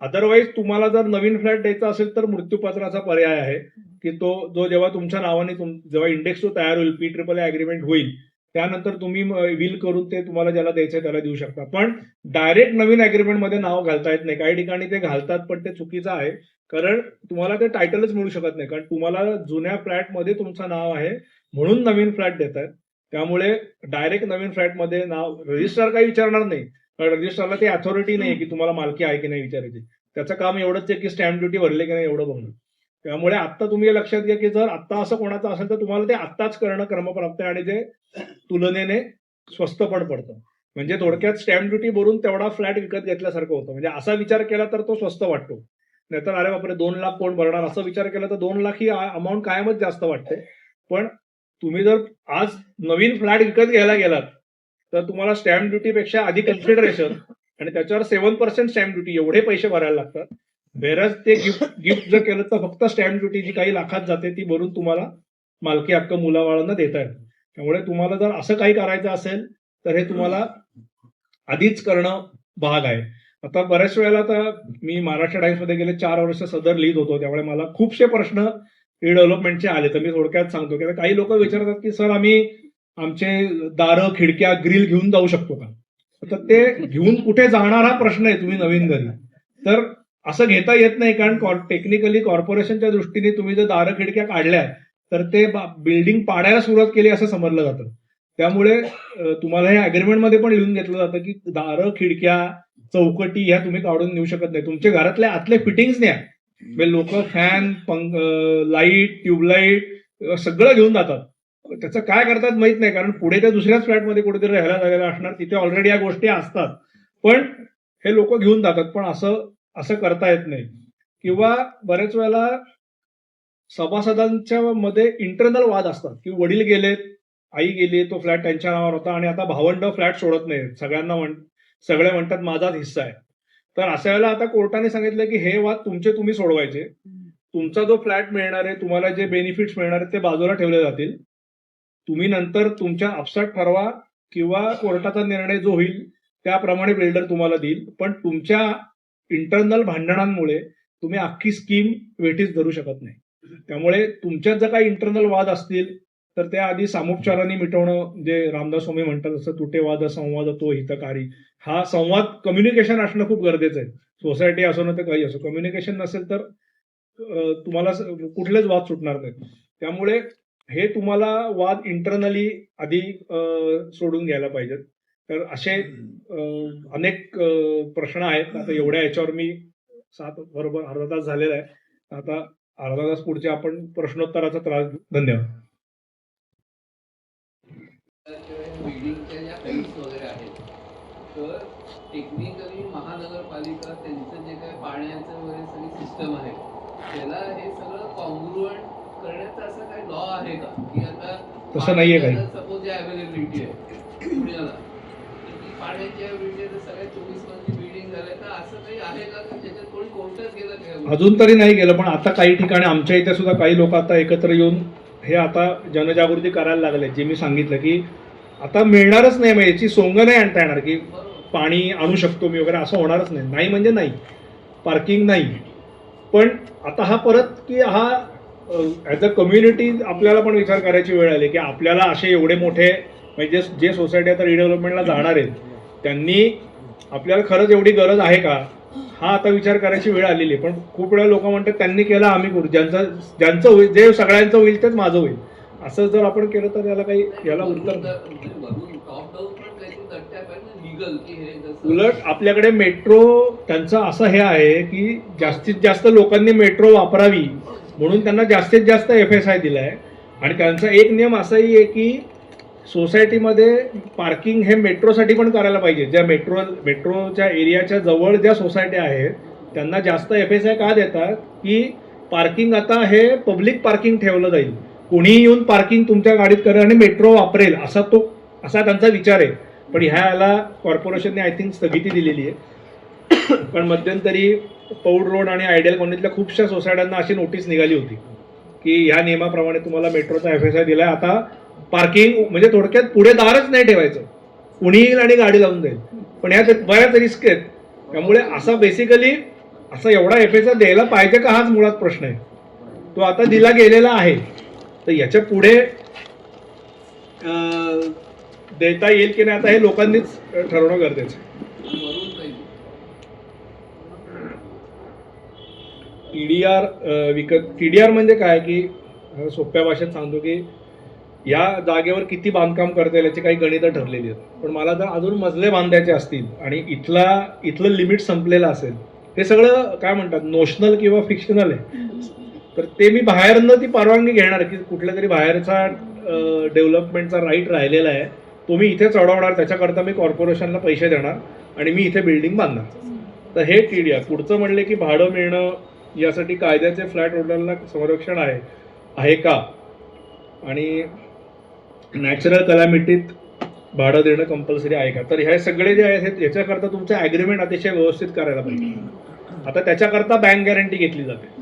अदरवाईज तुम्हाला जर नवीन फ्लॅट द्यायचा असेल तर मृत्यूपत्राचा पर्याय आहे, की जो जेव्हा तुमच्या नावाने जेव्हा इंडेक्स तो तयार होईल, PAAA अग्रीमेंट होईल, त्यानंतर तुम्ही विल करून ते तुम्हाला ज्याला द्यायचं त्याला देऊ शकता. पण डायरेक्ट नवीन अग्रीमेंटमध्ये नाव घालता येत नाही. काही ठिकाणी ते घालतात पण ते चुकीचं आहे, कारण तुम्हाला ते टायटलच मिळू शकत नाही, कारण तुम्हाला जुन्या फ्लॅटमध्ये तुमचं नाव आहे म्हणून नवीन फ्लॅट देत आहेत. त्यामुळे डायरेक्ट नवीन फ्लॅटमध्ये नाव रजिस्ट्रार काही विचारणार नाही, कारण रजिस्ट्रारला ती अथॉरिटी नाही की तुम्हाला मालकी आहे की नाही विचारायची. त्याचं काम एवढंच आहे की स्टॅम्प ड्युटी भरले की नाही एवढं बघणं. त्यामुळे आता तुम्ही हे लक्षात घ्या की जर आता असं कोणाचं असेल तर तुम्हाला ते आत्ताच करणं क्रमप्राप्त आहे आणि ते तुलनेने स्वस्त पण पडतं. म्हणजे थोडक्यात स्टॅम्प ड्युटी भरून तेवढा फ्लॅट विकत घेतल्यासारखं होतं. म्हणजे असा विचार केला तर तो स्वस्त वाटतो. नाहीतर अरे बापरे 2 लाख कोण भरणार असा विचार केला तर 2 लाख ही अमाऊंट कायमच जास्त वाटते. पण तुम्ही जर आज नवीन फ्लॅट विकत घ्यायला गेलात तर तुम्हाला स्टॅम्प ड्युटीपेक्षा आधी कन्सिडरेशन आणि त्याच्यावर 7% स्टॅम्प ड्युटी एवढे पैसे भरायला लागतात. बेरज ते गिफ्ट जर केलं तर फक्त स्टॅम्प ड्युटी जी काही लाखात जाते ती भरून तुम्हाला मालकी हक्क मुलाबाळांना देता येतो. त्यामुळे तुम्हाला जर असं काही करायचं असेल तर हे तुम्हाला आधीच करणं भाग आहे. आता बऱ्याच वेळेला तर मी महाराष्ट्र टाइम्समध्ये गेले 4 वर्ष सदर लिहित होतो. त्यामुळे मला खूपसे प्रश्न रिडेव्हलपमेंटचे आले. तर मी थोडक्यात सांगतो की काही लोक विचारतात की सर आम्ही आमचे दारं खिडक्या ग्रिल घेऊन जाऊ शकतो का. तर ते घेऊन कुठे जाणार हा प्रश्न आहे तुम्ही नवीन घरी. तर असं घेता येत नाही कारण टेक्निकली कॉर्पोरेशनच्या दृष्टीने तुम्ही जर दारं खिडक्या काढल्या तर ते बिल्डिंग पाडायला सुरुवात केली असं समजलं जातं. त्यामुळे तुम्हाला हे अग्रीमेंटमध्ये पण लिहून घेतलं जातं की दारं खिडक्या चौकटी ह्या तुम्ही काढून नेऊ शकत नाही. तुमच्या घरातले आतले फिटिंग्स न्या. म्हणजे लोक फॅन लाईट ट्यूबलाईट सगळं घेऊन जातात. त्याचं काय करतात माहित नाही कारण पुढे त्या दुसऱ्याच फ्लॅटमध्ये कुठेतरी राहायला जायला असणार तिथे ऑलरेडी या गोष्टी असतात. पण हे लोक घेऊन जातात. पण असं करता येत नाही. किंवा बऱ्याच वेळेला सभासदांच्या मध्ये इंटरनल वाद असतात की वडील गेलेत आई गेली तो फ्लॅट त्यांच्या नावावर होता आणि आता भावंड फ्लॅट सोडत नाही. सगळे म्हणतात माझाच हिस्सा आहे. तर अशा वेळेला आता कोर्टाने सांगितलं की हे वाद तुम्ही सोडवायचे. तुमचा जो फ्लॅट मिळणार आहे तुम्हाला जे बेनिफिट्स मिळणार आहेत ते बाजूला ठेवले जातील. तुम्ही नंतर तुमच्या आपसात ठरवा किंवा कोर्टाचा निर्णय जो होईल त्याप्रमाणे बिल्डर तुम्हाला देईल. पण तुमच्या इंटरनल भांडणांमुळे तुम्ही अख्खी स्कीम वेठीस धरू शकत नाही. त्यामुळे तुमच्यात जर काही इंटरनल वाद असतील तर त्या आधी सामोपचाराने मिटवणं जे रामदास स्वामी म्हणतात असं तुटे वाद संवाद तो हितकारी. हा संवाद कम्युनिकेशन असणं खूप गरजेचं आहे. सोसायटी असो ना तर काही असो कम्युनिकेशन नसेल तर तुम्हाला कुठलेच वाद सुटणार नाही. त्यामुळे हे तुम्हाला वाद इंटरनली आधी सोडून घ्यायला पाहिजेत. तर असे अनेक प्रश्न आहेत. आता एवढ्या याच्यावर मी 7 बरोबर अर्धा तास झालेला आहे. आता अर्धा तास पुढचे आपण प्रश्नोत्तराचा त्रास. धन्यवाद. बिल्डिंगच्या ज्या हाईट्स वगैरे आहेत तर टेक्निकली महानगरपालिका त्यांचं जे काही पाण्याचं वगैरे सगळी सिस्टम आहे त्याला हे सगळं कॉन्ग्रुएंट करण्याचा असं काही लॉ आहे का की आता तसं नाहीये काही. सपोज जे अवेलेबिलिटी आहे पुण्याला ती पाण्याची अवेलेबिलिटी आहे तर सगळ्या 24 मधली बिल्डिंग झाल्या तर असं काही आहे का की ज्याच्यात कोणी कोर्टात गेलं काय अजून तरी नाही गेलं. पण आता काही ठिकाणी आमच्या इथे सुद्धा काही लोक आता एकत्र येऊन हे आता जनजागृती करायला लागले. जे मी सांगितलं की आता मिळणारच नाही. मग याची सोंग नाही आणता येणार की पाणी आणू शकतो मी वगैरे असं होणारच नाही. नाही म्हणजे नाही. पार्किंग नाही. पण आता हा परत की हा ॲज अ कम्युनिटी आपल्याला पण विचार करायची वेळ आली की आपल्याला असे एवढे मोठे म्हणजे जे सोसायटी आता रिडेव्हलपमेंटला जाणार आहेत त्यांनी आपल्याला खरंच एवढी गरज आहे का हा आता विचार करायची वेळ आलेली आहे. पण खूप वेळा लोक म्हणतात त्यांनी केलं आम्ही करू. ज्यांचं होईल जे सगळ्यांचं होईल तेच माझं होईल असं जर आपण केलं तर याला काही याला उत्तर. उलट आपल्याकडे मेट्रो त्यांचं असं हे आहे की जास्तीत जास्त लोकांनी मेट्रो वापरावी म्हणून त्यांना जास्तीत जास्त FSI दिलाय. आणि त्यांचा एक नियम असाही आहे की सोसायटीमध्ये पार्किंग हे मेट्रोसाठी पण करायला पाहिजे. ज्या मेट्रोच्या एरियाच्या जवळ ज्या सोसायट्या आहेत त्यांना जास्त FSI का देतात की पार्किंग आता हे पब्लिक पार्किंग ठेवलं जाईल. कोणीही येऊन पार्किंग तुमच्या गाडीत करेल आणि मेट्रो वापरेल असा त्यांचा विचार आहे. पण ह्याला कॉर्पोरेशनने आय थिंक स्थगिती दिलेली आहे. पण मध्यंतरी पौड रोड आणि आयडियल कॉलनीतल्या खूपशा सोसायट्यांना अशी नोटीस निघाली होती की ह्या नियमाप्रमाणे तुम्हाला मेट्रोचा FSI दिलाय. आता पार्किंग म्हणजे थोडक्यात पुढे दारच नाही ठेवायचं. कुणी येईल आणि गाडी लावून जाईल. पण ह्यात बऱ्याच रिस्क आहेत. त्यामुळे असा बेसिकली असा एवढा FSI द्यायला पाहिजे का हाच मुळात प्रश्न आहे. तो आता दिला गेलेला आहे. तर याच्या पुढे देता येईल की नाही आता हे लोकांनीच ठरवणं गरजेचं आहे. TDR म्हणजे काय की सोप्या भाषेत सांगतो की या जागेवर किती बांधकाम करता येईल याची काही गणितं ठरलेली आहेत. पण मला जर अजून मजले बांधायचे असतील आणि इथलं लिमिट संपलेलं असेल, हे सगळं काय म्हणतात नोशनल किंवा फिक्शनल आहे, तर ते मी बाहेरनं ती परवानगी घेणार की कुठल्या तरी बाहेरचा डेव्हलपमेंटचा राईट राहिलेला आहे, तो मी इथे चढवणार, त्याच्याकरता मी कॉर्पोरेशनला पैसे देणार आणि मी इथे बिल्डिंग बांधणार. तर हे TDR. पुढचं म्हणले की भाडं मिळणं यासाठी कायद्याचे फ्लॅट ओनरला संरक्षण आहे का, आणि नॅचरल कलॅमिटीत भाडं देणं कंपल्सरी आहे का. तर हे सगळे जे आहेत याच्याकरता तुमचं ॲग्रीमेंट अतिशय व्यवस्थित करायला पाहिजे. आता त्याच्याकरता बँक गॅरंटी घेतली जाते.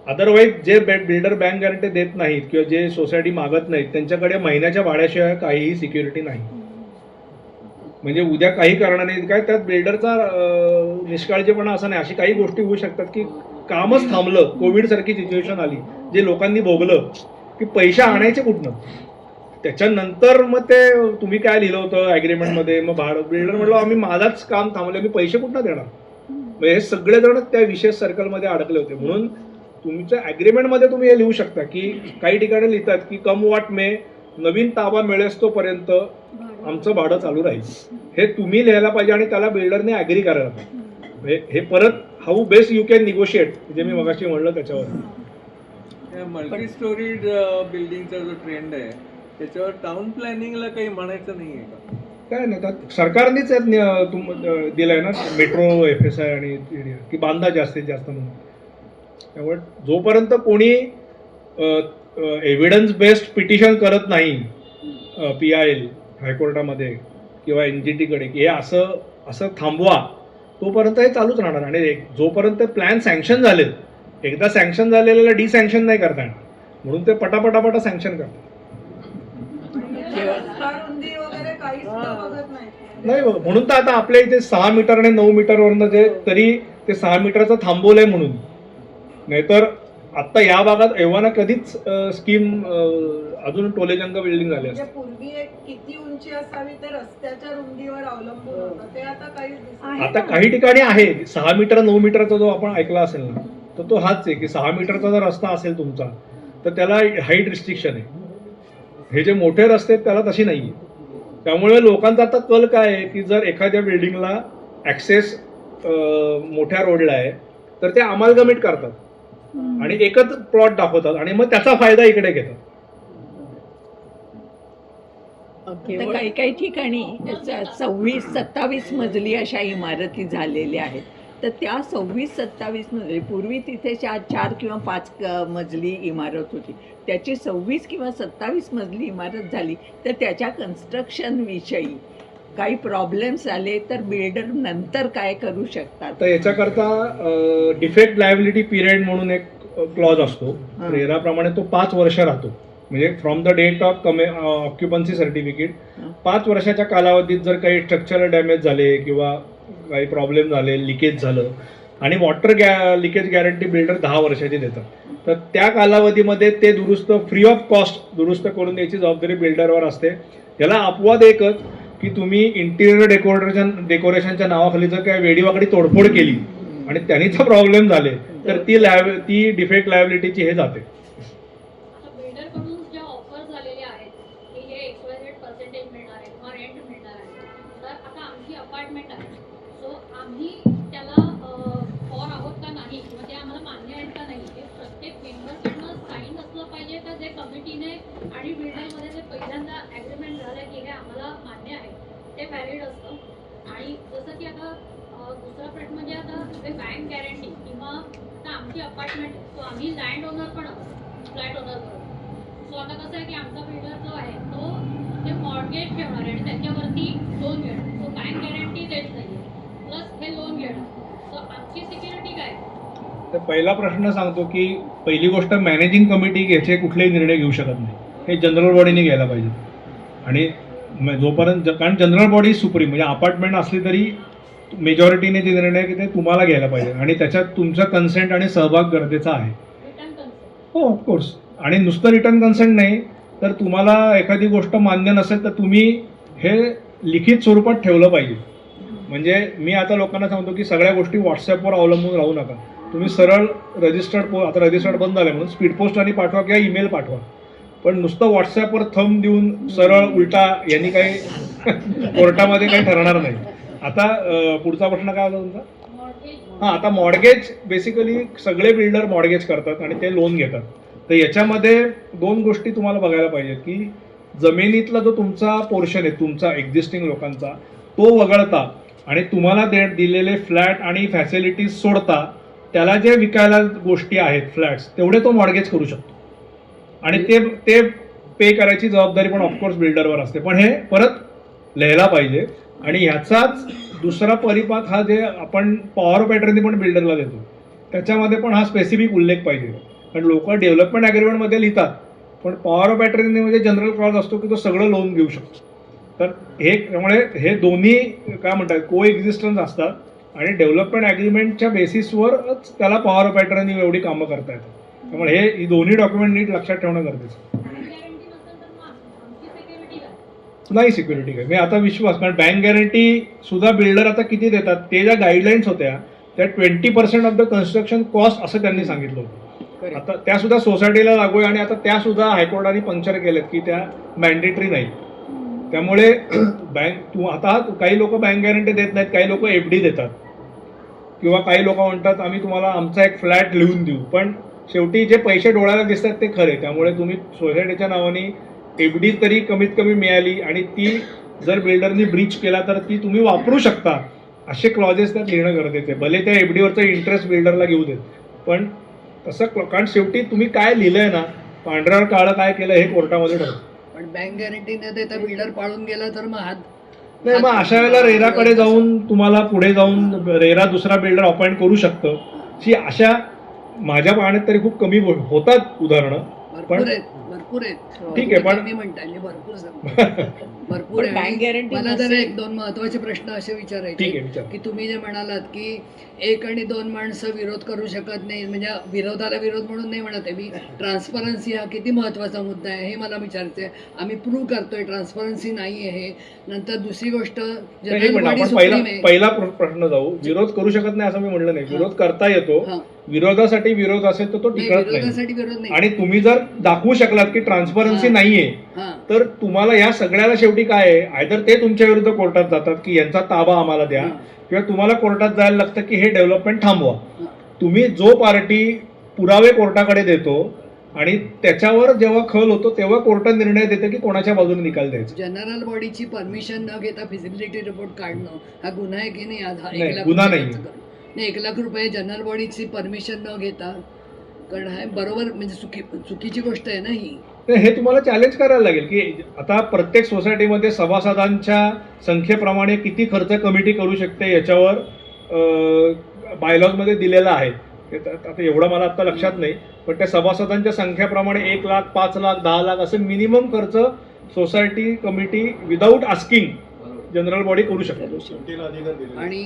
अदरवाईज जे बिल्डर बँक गॅरंटी देत नाहीत किंवा जे सोसायटी मागत नाहीत त्यांच्याकडे महिन्याच्या भाड्याशिवाय काहीही सिक्युरिटी नाही. म्हणजे उद्या काही कारणाने काय त्यात बिल्डरचा निष्काळजीपणा असं नाही, अशी काही गोष्टी होऊ शकतात की कामच थांबलं, कोविड सारखी सिच्युएशन आली, जे लोकांनी भोगलं की पैसे आणायचे कुठनं. त्याच्यानंतर मग ते तुम्ही काय लिहिलं होतं ॲग्रीमेंटमध्ये, मग बिल्डर म्हटलं आम्ही माझाच काम थांबलं, मी पैसे कुठनं देणार. मग हे सगळेजण त्या विशेष सर्कलमध्ये अडकले होते. म्हणून तुमच्या ॲग्रीमेंटमध्ये तुम्ही हे लिहू शकता की काही ठिकाणी लिहितात की कम वॉट मे, नवीन ताबा मिळेस तोपर्यंत आमचं भाडं चालू राहील. हे तुम्ही लिहायला पाहिजे आणि त्याला बिल्डरने ॲग्री करायला पाहिजे. हे परत how best you can negotiate, जे मी मगाशी म्हणलं त्याच्यावर. मल्टी स्टोरीड बिल्डिंगचा जो ट्रेंड आहे त्याच्यावर टाउन प्लॅनिंगला काही म्हणायचं नाही आहे का? काय नाही, त्यात सरकारनेच दिलंय ना मेट्रो FSI आणि TDR की बांधा जास्तीत जास्त म्हणून. त्यामुळे जोपर्यंत कोणी एव्हिडन्स बेस्ड पिटिशन करत नाही PIL हायकोर्टामध्ये किंवा NGT-कडे की हे असं थांबवा, तोपर्यंत हे चालूच राहणार. आणि जोपर्यंत प्लॅन सँक्शन झालेत, एकदा सँक्शन झालेल्याला डिसँक्शन नाही करता येणार, म्हणून ते पटापटापटा सँक्शन करतात. नाही म्हणून तर आता आपल्या इथे 6 मीटर आणि 9 मीटरवरनं जे तरी ते 6 मीटरचं थांबवलंय म्हणून. नाहीतर आता या भागात एव्हाना कधीच स्कीम अजून टोलेजंग बिल्डिंग झाले असते. पूर्वी एक किती उंची असावी ते रस्त्याच्या रुंदीवर अवलंबून होतं, ते आता काही आता काही ठिकाणी आहे 6 मीटर 9 मीटरचा जो आपण ऐकला असेल ना, तर तो हाच आहे की 6 मीटरचा जर रस्ता असेल तुमचा तर त्याला हाईट रिस्ट्रिक्शन आहे. हे जे मोठे रस्ते आहेत त्याला तशी नाही आहे. त्यामुळे लोकांचा आता कल काय आहे की जर एखाद्या बिल्डिंगला ॲक्सेस मोठ्या रोडला आहे तर ते अमालगमेट करतात आणि एकच प्लॉट दाखवतात आणि मग त्याचा फायदा इकडे घेतात. आता काही काही ठिकाणी 26-27 मजली अशा इमारती झालेल्या आहेत. तर त्या 26-27 मजली, पूर्वी तिथे 4 किंवा 5 मजली इमारत होती, त्याची 26 किंवा 27 मजली इमारत झाली. तर त्याच्या कन्स्ट्रक्शनविषयी काही प्रॉब्लेम्स आले तर बिल्डर नंतर काय करू शकतात. तर याच्याकरता डिफेक्ट लायबिलिटी पिरियड म्हणून एक क्लॉज असतो. रेराप्रमाणे तो 5 वर्ष राहतो. म्हणजे from the date of occupancy certificate 5 वर्षाच्या कालावधीत जर काही स्ट्रक्चरल डॅमेज झाले किंवा काही प्रॉब्लेम झाले, लिकेज झालं, आणि वॉटर लिकेज गॅरंटी बिल्डर 10 वर्षाची देतात. तर त्या कालावधीमध्ये ते दुरुस्त फ्री ऑफ कॉस्ट दुरुस्त करून द्यायची जबाबदारी बिल्डरवर असते. याला अपवाद एकच की तुम्ही इंटिरियर डेकोरेशनच्या नावाखाली जर काय वेडीवाकडी तोडफोड केली आणि त्यांनी जर प्रॉब्लेम झाले तर ती डिफेक्ट लायबिलिटीची हे जाते. बिल्डरकडून ज्या ऑफर झालेल्या आहेत की हे XYZ% मिळणार आहे किंवा रेंट मिळणार आहे, तर आता आमची अपार्टमेंट आहे, सो आम्ही त्याला फॉर आहोत का नाही किंवा ते आम्हाला मान्य आहेत का नाही, हे प्रत्येक मेंबरकडनं साईन असलं पाहिजे. तर जे कमिटीने आणि बिल्डरमध्ये जे पहिल्यांदा ॲग्रीमेंट झालं की हे आम्हाला मान्य आहे ते व्हॅलिड असतं. आणि जसं की आता दुसरा प्रश्न म्हणजे आता जे बँक गॅरंटी किंवा आता आमची अपार्टमेंट आहे, सो आम्ही लँड ओनर पण आहोत, फ्लॅट ओनर बरोबर. सो आता कसं आहे की आमचा बिल्डर जो आहे तो ते मॉर्गेज ठेवणार आहे आणि त्याच्यावरती लोन घेणार. सो बँक गॅरंटी देत नाही प्लस हे लोन घेणार. सो आमची सिक्युरिटी काय? तर पहिला प्रश्न सांगतो की पहिली गोष्ट मॅनेजिंग कमिटी याचे कुठलेही निर्णय घेऊ शकत नाही, हे जनरल बॉडीने घ्यायला पाहिजे. आणि जोपर्यंत कारण जनरल बॉडी सुप्रीम, म्हणजे अपार्टमेंट असली तरी मेजॉरिटीने जे निर्णय की ते तुम्हाला घ्यायला पाहिजे आणि त्याच्यात तुमचं कन्सेंट आणि सहभाग गरजेचा आहे. Return concept. हो ऑफकोर्स. आणि नुसतं रिटर्न कन्सेंट नाही तर तुम्हाला एखादी गोष्ट मान्य नसेल तर तुम्ही हे लिखित स्वरूपात ठेवलं पाहिजे. म्हणजे मी आता लोकांना सांगतो की सगळ्या गोष्टी व्हॉट्सअपवर अवलंबून राहू नका. तुम्ही सरळ आता रजिस्टर्ड बंद झालं म्हणून स्पीड पोस्टने पाठवा किंवा ईमेल पाठवा. पण नुसतं व्हॉट्सअपवर थंब देऊन सरळ उलटा यांनी काही कोर्टामध्ये काही ठरणार नाही. आता पुढचा प्रश्न काय होता तुमचा? हां, आता मॉर्गेज बेसिकली सगळे बिल्डर मॉर्गेज करतात आणि ते लोन घेतात. तर याच्यामध्ये 2 गोष्टी तुम्हाला बघायला पाहिजेत की जमिनीतला जो तुमचा पोर्शन आहे तुमचा एक्झिस्टिंग लोकांचा तो वगळता आणि तुम्हाला दिलेले फ्लॅट आणि फॅसिलिटीज सोडता त्याला जे विकायला गोष्टी आहेत फ्लॅट्स तेवढे तो मॉर्गेज करू शकतो आणि ते पे करायची जबाबदारी पण ऑफकोर्स बिल्डरवर असते. पण हे परत लिहायला पाहिजे. आणि ह्याचाच दुसरा परिपाक हा जे आपण पॉवर ऑफ अटर्नी पण बिल्डरला देतो त्याच्यामध्ये पण हा स्पेसिफिक उल्लेख पाहिजे. कारण लोक डेव्हलपमेंट ॲग्रीमेंटमध्ये लिहितात पण पॉवर ऑफ अटर्नीमध्ये जनरल क्लॉज असतो की तो सगळं लोन घेऊ शकतो. तर त्यामुळे हे दोन्ही काय म्हणतात को एक्झिस्टन्स असतात आणि डेव्हलपमेंट ॲग्रीमेंटच्या बेसिसवरच त्याला पॉवर ऑफ अटर्नी एवढी कामं करता येतात. त्यामुळे ही दोन्ही डॉक्युमेंट नीट लक्षात ठेवणं गरजेचं आहे. नाही सिक्युरिटी काय मी आता विश्वास कारण बँक गॅरंटी सुद्धा बिल्डर आता किती देतात ते ज्या गाईडलाईन्स होत्या त्या 20% ऑफ द कन्स्ट्रक्शन कॉस्ट असं त्यांनी सांगितलं होतं. आता त्या सुद्धा सोसायटीला लागू आहे आणि आता त्या सुद्धा हायकोर्टाने पंक्चर केलेत की त्या मॅन्डेटरी नाही. त्यामुळे आता काही लोक बँक गॅरंटी देत नाहीत, काही लोक FD देतात किंवा काही लोक म्हणतात आम्ही तुम्हाला आमचा एक फ्लॅट लिहून देऊ. पण शेवटी जे पैसे डोळ्याला दिसतात ते खरे. त्यामुळे तुम्ही सोसायटीच्या नावाने FD तरी कमीत कमी मिळाली आणि ती जर बिल्डरनी ब्रीच केला तर ती तुम्ही वापरू शकता असे क्लॉजेस त्यात लिहिणं गरजेचं आहे. भले त्या FDवरचा इंटरेस्ट बिल्डरला घेऊ देत पण तसं कारण शेवटी तुम्ही काय लिहिलंय ना पांढऱ्यावर काळं काय केलं हे कोर्टामध्ये ठरतं. पण बँक गॅरंटी न देता बिल्डर पाळून गेला तर मग नाही मग अशा वेळेला रेराकडे जाऊन तुम्हाला पुढे जाऊन रेरा दुसरा बिल्डर अपॉइंट करू शकतं. अशा माझ्या पाहण्यात तरी खूप कमी होतात उदाहरणं. भरपूर आहेत ठीक आहे पण मी म्हणताय भरपूर बँक गॅरंटी मला जर 1-2 महत्वाचे प्रश्न असे विचारायचे ठीक आहे विचार. की तुम्ही जे म्हणालात की 1 आणि 2 माणसं विरोध करू शकत नाही म्हणजे विरोधाला विरोध म्हणून नाही म्हणत आहे मी. ट्रान्सपरन्सी हा किती महत्वाचा मुद्दा आहे हे मला विचारायचं आहे. आम्ही प्रूव्ह करतोय ट्रान्सपरन्सी नाही आहे. नंतर दुसरी गोष्ट पहिला प्रश्न जाऊ. विरोध करू शकत नाही असं मी म्हणलं नाही. विरोध करता येतो. विरोधासाठी विरोध असेल तर तो टिकत नाही. आणि तुम्ही जर दाखवू शकलात की ट्रान्सपरन्सी नाहीये तर तुम्हाला या सगळ्याला शेवटी काय आहे आयदर ते तुमच्या विरुद्ध कोर्टात जातात की यांचा ताबा आम्हाला द्या किंवा तुम्हाला कोर्टात जायला लागतं की हे डेव्हलपमेंट थांबवा. तुम्ही जो पार्टी पुरावे कोर्टाकडे देतो आणि त्याच्यावर जेव्हा खल होतो तेव्हा कोर्ट निर्णय देते की कोणाच्या बाजूने निकाल द्यायचा. जनरल बॉडीची परमिशन न घेता फिजिबिलिटी रिपोर्ट काढणं हा गुन्हा आहे की नाही? गुन्हा नाही. 1 लाख रुपये जनरल बॉडीची परमिशन न घेता कारण हा बरोबर म्हणजे चुकीची गोष्ट आहे ना ही. हे तुम्हाला चॅलेंज करायला लागेल की आता प्रत्येक सोसायटीमध्ये सभासदांच्या संख्येप्रमाणे किती खर्च कमिटी करू शकते याच्यावर बायलॉजमध्ये दिलेला आहे. आता एवढं मला आता लक्षात नाही पण त्या सभासदांच्या संख्येप्रमाणे 1 लाख 5 लाख 10 लाख असं मिनिमम खर्च society committee without asking general body करू शकते. आणि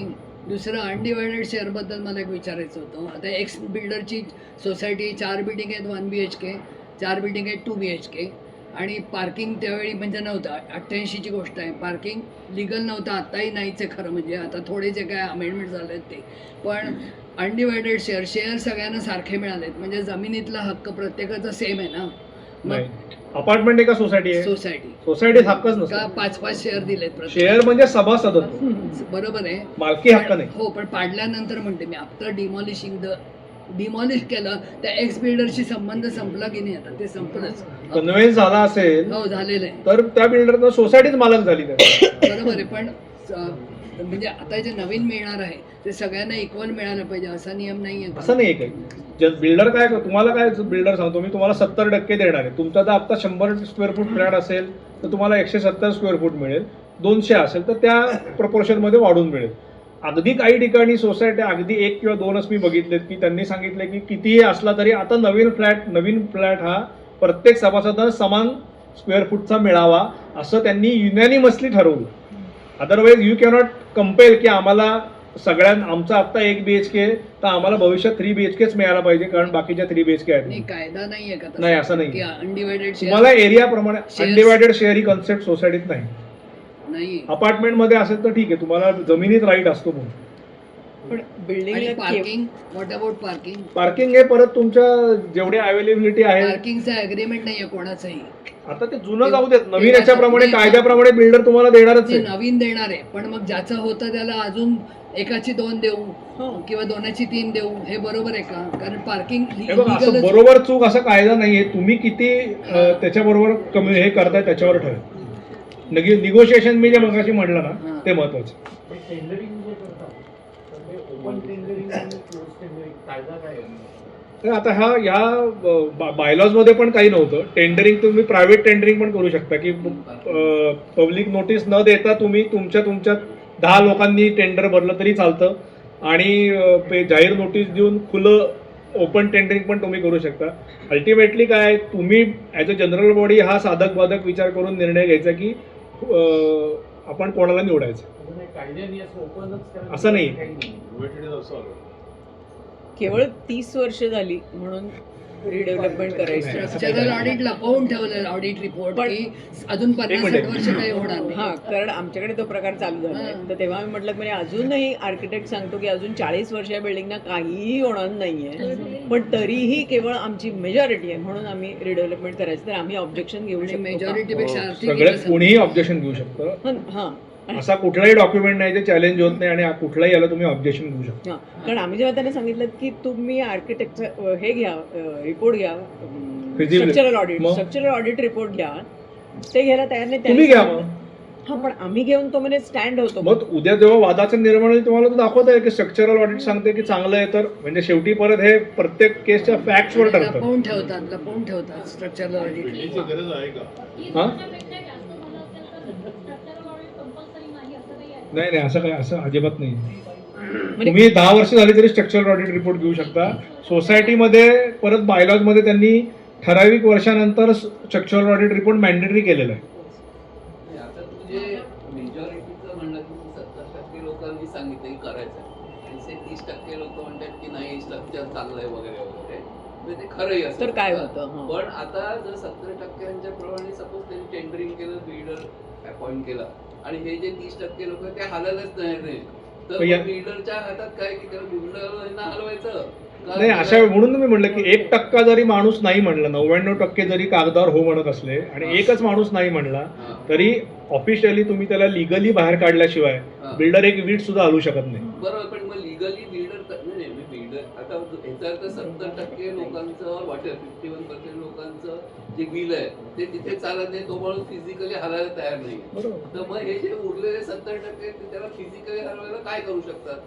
दुसरं अनडिवायडेड शेअरबद्दल मला एक विचारायचं होतं. आता एक्स बिल्डरची सोसायटी 4 बिल्डिंग आहेत 1 BHK, 4 बिल्डिंग आहेत 2 BHK आणि पार्किंग त्यावेळी म्हणजे नव्हतं. 88ची गोष्ट आहे. पार्किंग लिगल नव्हतं. आत्ताही नाहीच आहे खरं म्हणजे आता थोडे जे काय अमेंडमेंट झाले आहेत ते. पण अनडिवायडेड शेअर सगळ्यांना सारखे मिळालेत म्हणजे जमिनीतला हक्क प्रत्येकाचा सेम आहे ना. अपार्टमेंट एका सोसायटी आहे. सोसायटी हक्कच नसतो. 5-5 शेअर दिलेत. शेअर म्हणजे सभासद बरोबर आहे. मालकी हक्क नाही. हो पण पाडल्यानंतर म्हणते मी आफ्टर डिमॉलिश केलं त्या एक्स बिल्डरशी संबंध संपला की नाही? आता ते संपलंच. कन्व्हेन्स झाला असेल हो झालेलं आहे तर त्या बिल्डरनं सोसायटीच मालक झाली. बरोबर आहे. पण म्हणजे आता जे नवीन मिळणार आहे ते सगळ्यांना इक्वल मिळालं पाहिजे असा नियम नाही आहे. असं नाही काही बिल्डर काय तुम्हाला काय बिल्डर सांगतो मी तुम्हाला 70% देणार आहे. तुमचा जर आता 100 स्क्वेअर फूट फ्लॅट असेल तर तुम्हाला 170 स्क्वेअर फूट मिळेल. 200 असेल तर त्या प्रपोर्शनमध्ये वाढून मिळेल. अगदी काही ठिकाणी सोसायटी अगदी 1 किंवा 2च मी बघितलेत की त्यांनी सांगितलं की कितीही असला तरी आता नवीन फ्लॅट हा प्रत्येक सभासदांना समान स्क्वेअर फूटचा मिळावा असं त्यांनी युनॅनिमसली ठरवलं. अदरवाईज यू कॅनॉट कंपेल की आम्हाला आमचा आता 1 BHK तर आम्हाला भविष्यात 3 BHKच मिळायला पाहिजे कारण बाकीच्या 3 BHK आहेत. कायदा नाहीये का? नाही असं नाही. अनडिवायडेड तुम्हाला एरिया प्रमाणे अनडिवायडेड शेअर ही कन्सेप्ट सोसायटीत नाही. नाही. अपार्टमेंट मध्ये असेल तर ठीक आहे तुम्हाला जमिनीत राईट असतो म्हणून. पण बिल्डिंगला parking, what about parking? Parking हे परत तुमच्या जेवढे अवेलेबिलिटी आहे, पार्किंगचं अग्रीमेंट नाहीये कोणाचंही. आता ते जुनं जाऊ देत, नवीन याच्याप्रमाणे कायद्याप्रमाणे बिल्डर तुम्हाला देणारच ते आहे. नवीन देणार आहे, पण मग ज्याचं होतं त्याला अजून एकाची 2 देऊ किंवा 2ची 3 देऊ, हे बरोबर आहे का? कारण पार्किंग हे बघा, असं बरोबर चूक असा कायदा नाहीये. तुम्ही किती त्याच्याबरोबर कमी हे करताय त्याच्यावर ठरेल. निगोशिएशन मी जे मगाशी म्हटलं ना, ते महत्वाचं. तर आता ह्या बायलॉज मध्ये पण काही नव्हतं. टेंडरिंग तुम्ही प्रायव्हेट टेंडरिंग पण करू शकता की पब्लिक नोटीस न देता तुम्ही तुमच्यात 10 लोकांनी टेंडर भरलं तरी चालतं आणि जाहीर नोटीस देऊन खुलं ओपन टेंडरिंग पण तुम्ही करू शकता. अल्टिमेटली काय, तुम्ही ॲज अ जनरल बॉडी हा साधक बाधक विचार करून निर्णय घ्यायचा की आपण कोणाला निवडायचं, असं नाही. केवळ 30 वर्ष झाली म्हणून रिडेव्हलपमेंट करायची. स्ट्रक्चरल ऑडिट लपवून ठेवलं ऑडिट रिपोर्ट, की अजून 50-60 वर्ष काही होणार नाही. हा, कारण आमच्याकडे तो प्रकार चालू झाला तर तेव्हा मी म्हटलं म्हणजे अजूनही आर्किटेक्ट सांगतो की अजून 40 वर्ष या बिल्डिंगना काहीही होणार नाहीये, पण तरीही केवळ आमची मेजॉरिटी आहे म्हणून आम्ही रिडेव्हलपमेंट करायचं. तर आम्ही ऑब्जेक्शन घेऊ शकतो. मेजॉरिटी पेक्षा आर्थिक सगळे कोणीही ऑब्जेक्शन घेऊ शकतं. हा, असा कुठलाही डॉक्युमेंट नाही जे चॅलेंज होत नाही आणि कुठलाही याला तुम्ही ऑब्जेक्शन घेऊ शकता. कारण आम्ही जेव्हा त्यांना सांगितलं की तुम्ही आर्किटेक्टचं हे घ्या, रिपोर्ट घ्या, स्ट्रक्चरल ऑडिट रिपोर्ट घ्या, ते घ्यायला तयार नाही. तुम्ही घ्या मग. हा, पण आम्ही घेऊन तो म्हणजे स्टँड होतो. मग उद्या जेव्हा वादाचं निर्माण होईल तुम्हाला तो दाखवत आहे की स्ट्रक्चरल ऑडिट सांगते की चांगलं आहे, तर म्हणजे शेवटी परत हे प्रत्येक केसच्या फॅक्ट्सवर ठरतं. लपवून ठेवतात स्ट्रक्चरल ऑडिट. ही हा? दोनच्यापेक्षा जास्त झालं असेल तर स्ट्रक्चरल ऑडिट कंपल्सरी नाही असं काही आहे? नाही असं अजिबात नाही. तुम्ही 10 वर्ष झाली तरी स्ट्रक्चरल ऑडिट रिपोर्ट घेऊ शकता. सोसायटीमध्ये परत बायलॉज मध्ये त्यांनी ठराविक वर्षानंतर स्ट्रक्चरल ऑडिट रिपोर्ट मॅन्डेटरी केलेला आहे. आता तुझे मेजॉरिटीचं म्हणलं की 70% लोकांनी सांगितलं की करायचं आणि 30% लोक म्हणतात की नाही स्ट्रक्चर चांगलं आहे वगैरे वगैरे, म्हणजे ते खरंही असतं. तर काय होतं? पण आता जर 70%च्या प्रमाणे सपोज त्यांनी टेंडरिंग केलं, बिल्डर अपॉइंट केला आणि हे जे 30% लोक ते हलायलाच नाही, तर बिल्डरच्या हातात काय की त्याला बिल्डरला हलवायचं नाही. अशा म्हणून मी म्हटलं की 1% जरी माणूस नाही म्हणला, 99% जरी कागदावर हो म्हणत असले आणि एकच माणूस नाही म्हणला तरी ऑफिशियली तुम्ही त्याला लिगली बाहेर काढल्याशिवाय बिल्डर एक वीट सुद्धा हलवू शकत नाही. बरोबर. पण मग लिगली बिल्डर नाही, बिल्डर आता ह्याचा तर 70% लोकांचं वाटेल, 51% लोकांचं जे बिल आहे ते तिथे चालत नाही, तो माणूस फिजिकली हलायला तयार नाही. तर मग हे जे उरलेले 70% त्याला फिजिकली हलवायला काय करू शकतात?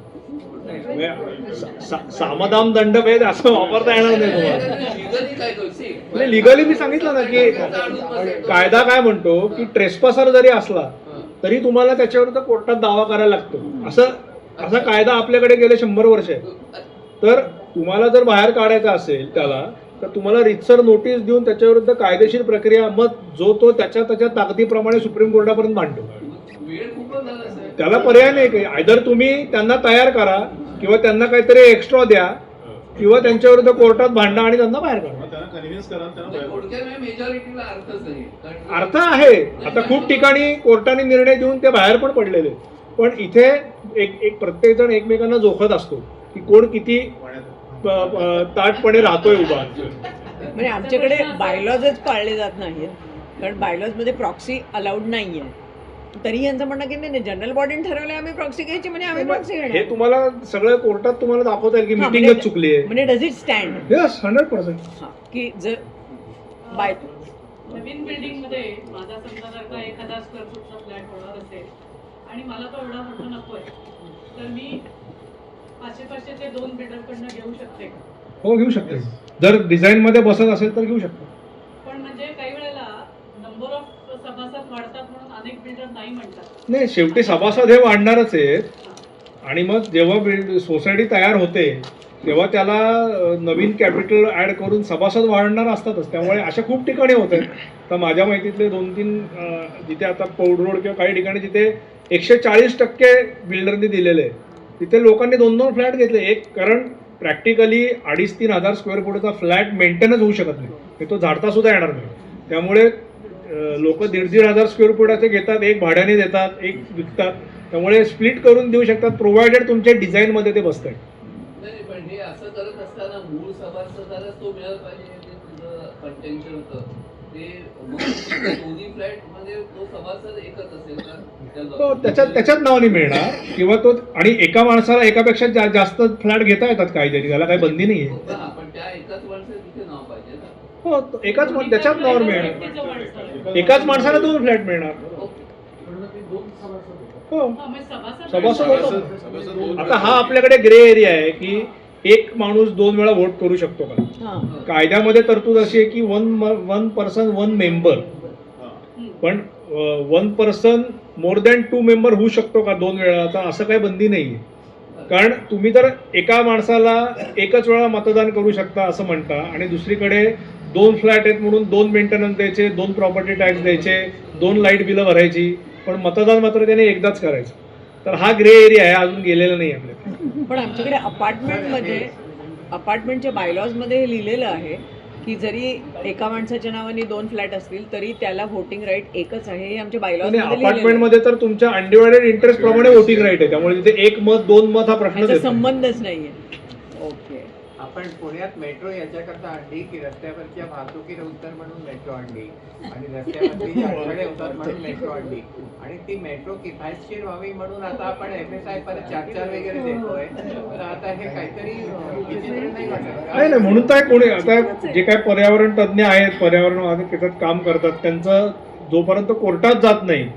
सामदाम दंडभेद असं वापरता येणार नाही तुम्हाला. लिगली काय करू? लिगली मी सांगितलं ना की कायदा काय म्हणतो की ट्रेसपासर जरी असला तरी तुम्हाला त्याच्यावर कोर्टात दावा करायला लागतो. असा कायदा आपल्याकडे गेले 100 वर्ष आहे. तर तुम्हाला जर बाहेर काढायचं असेल त्याला, तर तुम्हाला रितसर नोटीस देऊन त्याच्याविरुद्ध कायदेशीर प्रक्रिया, मग जो तो त्याच्या ताकदीप्रमाणे सुप्रीम कोर्टापर्यंत मांडतो. त्याला पर्याय नाही काही. आयदर तुम्ही त्यांना तयार करा किंवा त्यांना काहीतरी एक्स्ट्रा द्या किंवा त्यांच्याविरुद्ध कोर्टात भांडा आणि त्यांना बाहेर काढा. अर्थ आहे. आता खूप ठिकाणी कोर्टाने निर्णय देऊन ते बाहेर पण पडलेले, पण इथे एक प्रत्येक जण एकमेकांना जोखत असतो की कोण किती ताटपणे राहतोय उभा. म्हणजे आमच्याकडे बायलॉजच पाळले जात नाहीत, कारण बायलॉज मध्ये प्रॉक्सी अलाउड नाहीये. तरी यांचं म्हणणं की नाही, जनरल बॉडीने ठरवलं आम्ही प्रॉक्सी घ्यायची म्हणजे आम्ही प्रॉक्सी घेणार. हे तुम्हाला सगळं कोर्टात तुम्हाला दाखवता येईल की मीटिंगच चुकली आहे. म्हणजे डज इट स्टँड? यस, 100%. की जर बाय नवीन बिल्डिंग मध्ये माझा समजा जर का 1000 स्क्वेअर फूटचा फ्लॅट होणार असेल आणि मला तो एवढा मोठा नकोय, तर मी 500 ते 2 बिल्डरकडनं घेऊ शकते का? हो, घेऊ शकते. जर डिझाईन मध्ये बसत असेल तर घेऊ शकतो. पण म्हणजे काही वेळेला नंबर ऑफ सभासद वाढतात म्हणून अनेक बिल्डर नाही म्हणतात. नाही, शेवटी सभासद हे वाढणारच आहेत आणि मग जेव्हा सोसायटी तयार होते तेव्हा त्याला नवीन कॅपिटल ऍड करून सभासद वाढणार असतातच. त्यामुळे अशा खूप ठिकाणी होत आहेत. तर माझ्या माहितीतले 2-3 जिथे आता पौड रोड किंवा काही ठिकाणी जिथे 140% बिल्डरनी दिलेले आहे, तिथे लोकांनी 2-2 फ्लॅट घेतले. एक, कारण प्रॅक्टिकली 2,500-3 हजार स्क्वेअर फुटचा फ्लॅट मेंटेनच होऊ शकत नाही, तो झाडता सुद्धा येणार नाही. त्यामुळे लोक 1,500 हजार स्क्वेअर फुटाचे घेतात, एक भाड्याने देतात, एक विकतात. त्यामुळे स्प्लिट करून देऊ शकतात, प्रोव्हायडेड तुमच्या डिझाईनमध्ये ते बसतंय. नाही पण हे असं करत असताना मूळ सभासदालाच तो मिळाला पाहिजे, जे तुझं कंटेन्शन होतं ते. मग दोन्ही फ्लॅट मध्ये तो सभासद एकच असेल का? तो त्याच्याच नावाने मिळणार किंवा तो, आणि एका माणसाला एकापेक्षा जास्त फ्लॅट घेता येतात काहीतरी, त्याला काही बंदी नाही आहे. हा, पण त्या एकाच माणसाला तिथे नाव पाहिजे ना. हो, त्याच्याच नावावर मिळणार, एकाच माणसाला 2 फ्लॅट मिळणार. हो, सभासद होतो. आता हा आपल्याकडे ग्रे एरिया आहे की एक माणूस 2 वेळा व्होट करू शकतो का? कायद्यामध्ये तरतूद अशी आहे की वन पर्सन 1 मेंबर, पण 1 पर्सन मोर दॅन 2 मेंबर होऊ शकतो का 2 वेळा? आता असं काही बंदी नाही आहे. कारण तुम्ही तर एका माणसाला एकच वेळा मतदान करू शकता असं म्हणता, आणि दुसरीकडे 2 फ्लॅट आहेत म्हणून 2 मेंटेनन्स द्यायचे, 2 प्रॉपर्टी टॅक्स द्यायचे, 2 लाईट बिलं भरायची, पण मतदान मात्र त्याने एकदाच करायचं. तर हा ग्रे एरिया आहे, अजून गेलेला नाही आपल्याकडे. पण आमच्याकडे अपार्टमेंटच्या बायलॉजमध्ये हे लिहिलेलं आहे की जरी एका माणसाच्या नावाने 2 फ्लॅट असतील तरी त्याला व्होटिंग राईट एकच आहे, हे आमच्या बायलॉज अपार्टमेंटमध्ये तर तुमच्या अनडिवायडेड इंटरेस्ट प्रमाणे व्होटिंग राईट आहे, त्यामुळे तिथे 1 मत 2 मत हा प्रश्न त्याचा संबंधच नाहीये. ओके. आपण पुण्यात मेट्रो याच्याकरता आणली की रस्त्यावरच्या वाहतुकीला उत्तर म्हणून मेट्रो आणली आणि रस्त्यावरती जी अडथळे होतात म्हणून मेट्रो आणली, आणि ती मेट्रो किफायतशीर व्हावी म्हणून आता आपण FSI परत 4-4 वगैरे देतोय. तर आता हे काहीतरी विचित्र नाही वाटत? नाही, म्हणून तर कोणी आता जे काही पर्यावरण तज्ज्ञ आहेत, पर्यावरण त्याच्यात काम करतात, त्यांचं जोपर्यंत कोर्टात जात नाही,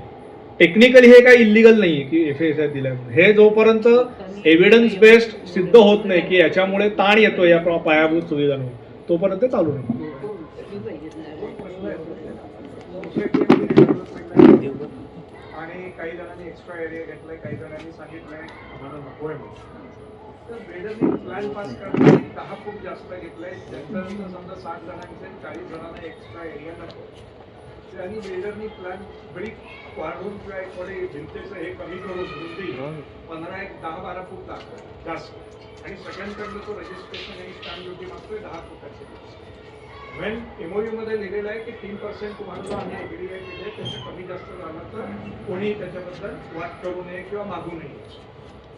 टेक्निकली हे काही इलिगल नाही की FSI दिल्या, हे जोपर्यंत एव्हिडन्स बेस्ड सिद्ध होत नाही की याच्यामुळे ताण येतो या पायाभूत सुविधांवर, तोपर्यंत चालू नाही. आणि काही जणांनी एक्स्ट्रा एरिया घेतलाय, काही जणांनी सांगितलंय आम्हाला नको आहे म्हणून. तर बिल्डरनी प्लॅन पास करताना 10 फूट जास्त घेतलंय, ज्यांच्यानंतर समजा 60 जणांचे 40 जणांना एक्स्ट्रा एरिया नको, आणि बिल्डरनी प्लॅन बरी वाढवून किंवा एक थोडे भिंतीचं हे कमी करून रुंदी 10-12 फूट लागतं जास्त, आणि सगळ्यांकडनं तो रजिस्ट्रेशन आणि स्टॅम्प ड्युटी मागतोय 10 फुटाचे. वेन MOU मध्ये लिहिलेलं आहे की 3% तुम्हाला जो आम्ही एग्री केले त्याचं कमी जास्त झालं तर कोणी त्याच्याबद्दल वाद करू नये किंवा मागू नये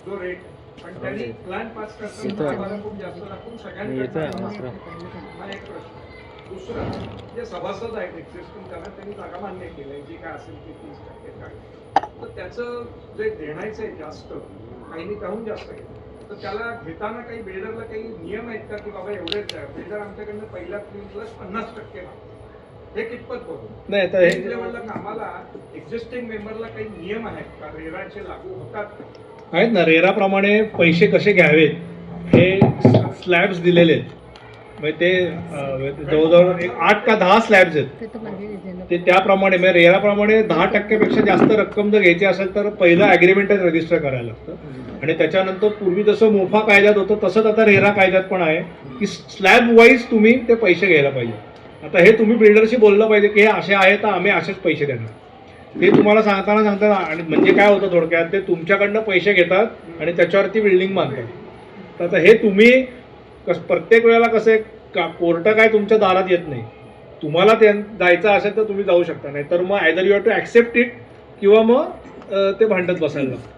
जो रेट. पण त्यांनी प्लॅन पास करताना 12 फूट जास्त दाखवून सगळ्यांकडे. हा एक प्रश्न. दुसरं, जे सभासद आहेत एक्झिस्टिंग त्यांना त्यांनी जागा मान्य केलंय, जी काय असेल ती 30% काय, तर त्याचं जे देण्याचं आहे जास्त, काहींनी त्याहून जास्त घेतलं, तर त्याला घेताना काही बिल्डरला काही नियम आहेत का की बाबा एवढेच आहे? बिल्डर आमच्याकडनं पहिल्या 3+50% हे कितपत बघू नाही. आता हे लेवलला कामाला एक्झिस्टिंग मेंबरला काही नियम आहेत का, रेराचे लागू होतात का? आहेत ना, रेराप्रमाणे पैसे कसे घ्यावेत हे स्लॅब्स दिलेले आहेत. म्हणजे ते जवळजवळ 8 का 10 स्लॅब्स आहेत, ते त्याप्रमाणे म्हणजे रेराप्रमाणे 10% जास्त रक्कम जर घ्यायची असेल तर पहिलं ॲग्रीमेंटच रजिस्टर करायला लागतं, आणि त्याच्यानंतर पूर्वी जसं मोफा कायद्यात होतं तसंच आता रेरा कायद्यात पण आहे की स्लॅब वाईज तुम्ही ते पैसे घ्यायला पाहिजे. आता हे तुम्ही बिल्डरशी बोललं पाहिजे की हे असे आहे तर आम्ही असेच पैसे देणार, ते तुम्हाला सांगताना आणि म्हणजे काय होतं थोडक्यात, ते तुमच्याकडनं पैसे घेतात आणि त्याच्यावरती बिल्डिंग बांधतात. तर आता हे तुम्ही प्रत्येक वेळेला कसं आहे, कोर्ट काय तुमच्या दारात येत नाही, तुम्हाला ते जायचं असेल तर तुम्ही जाऊ शकता, नाही तर मग either you have to accept it किंवा मग ते भांडत बसायला लागतं.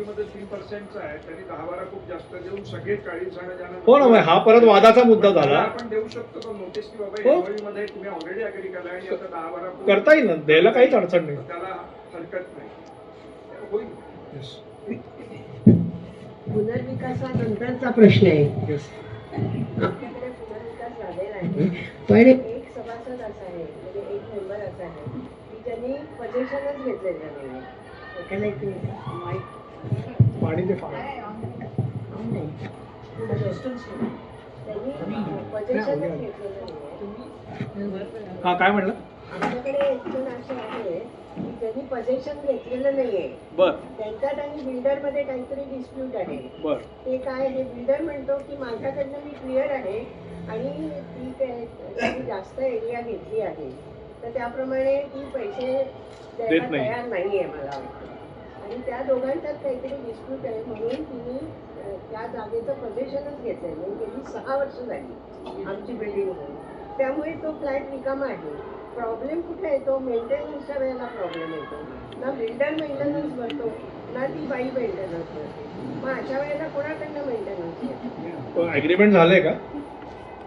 मध्ये 3% आहे, त्यांनी 10-12 फूट जास्त देऊन सगळे 40 जण. हो ना, हा परत वादाचा मुद्दा झाला. आपण देऊ शकतो का नोटीस की बाबा MOU मध्ये तुम्ही ऑलरेडी अग्री केला आणि आता 10-12 फूट करता येईल ना, द्यायला काहीच अडचण नाही, त्याला हरकत नाही, होईल. पुनर्विकासानंतरचा प्रश्न आहे. आपल्याकडे पुनर्विकास झालेला आहे, पण एक सभासद असा आहे, म्हणजे एक मेंबर असा आहे की त्यांनी पोझिशनच घेतलेलं नाही. पाणी ते त्यांनी पोझिशनच घेतलेलं नाही. हा काय म्हणलं? आमच्याकडे एक जण असे आहे की त्यांनी पोझिशन घेतलेलं नाहीये, बर, त्यांच्यात आणि बिल्डर मध्ये काहीतरी डिस्प्यूट आहे. बर, ते काय, हे बिल्डर म्हणतो की माझ्याकडनं मी क्लिअर आहे आणि ती जास्त एरिया घेतली आहे, तर त्याप्रमाणे ती पैसे द्यायला तयार नाहीये मला वाटतं, आणि त्या दोघांच्यात काहीतरी डिस्प्यूट आहे म्हणून तिने त्या जागेचं पोझिशनच घेतलंय. म्हणजे गेली 6 वर्ष झाली आमची बिल्डिंग होऊन, त्यामुळे तो फ्लॅट रिकामा आहे. प्रॉब्लेम कुठे येतो, मेंटेनन्सच्या वेळेला प्रॉब्लेम येतो. ना बिल्डर मेंटेनन्स भरतो ना ती बाई मेंटेनन्स भरते. मग अशा वेळेला कोणाकडनं मेंटेनन्स येतो? ॲग्रीमेंट झालंय का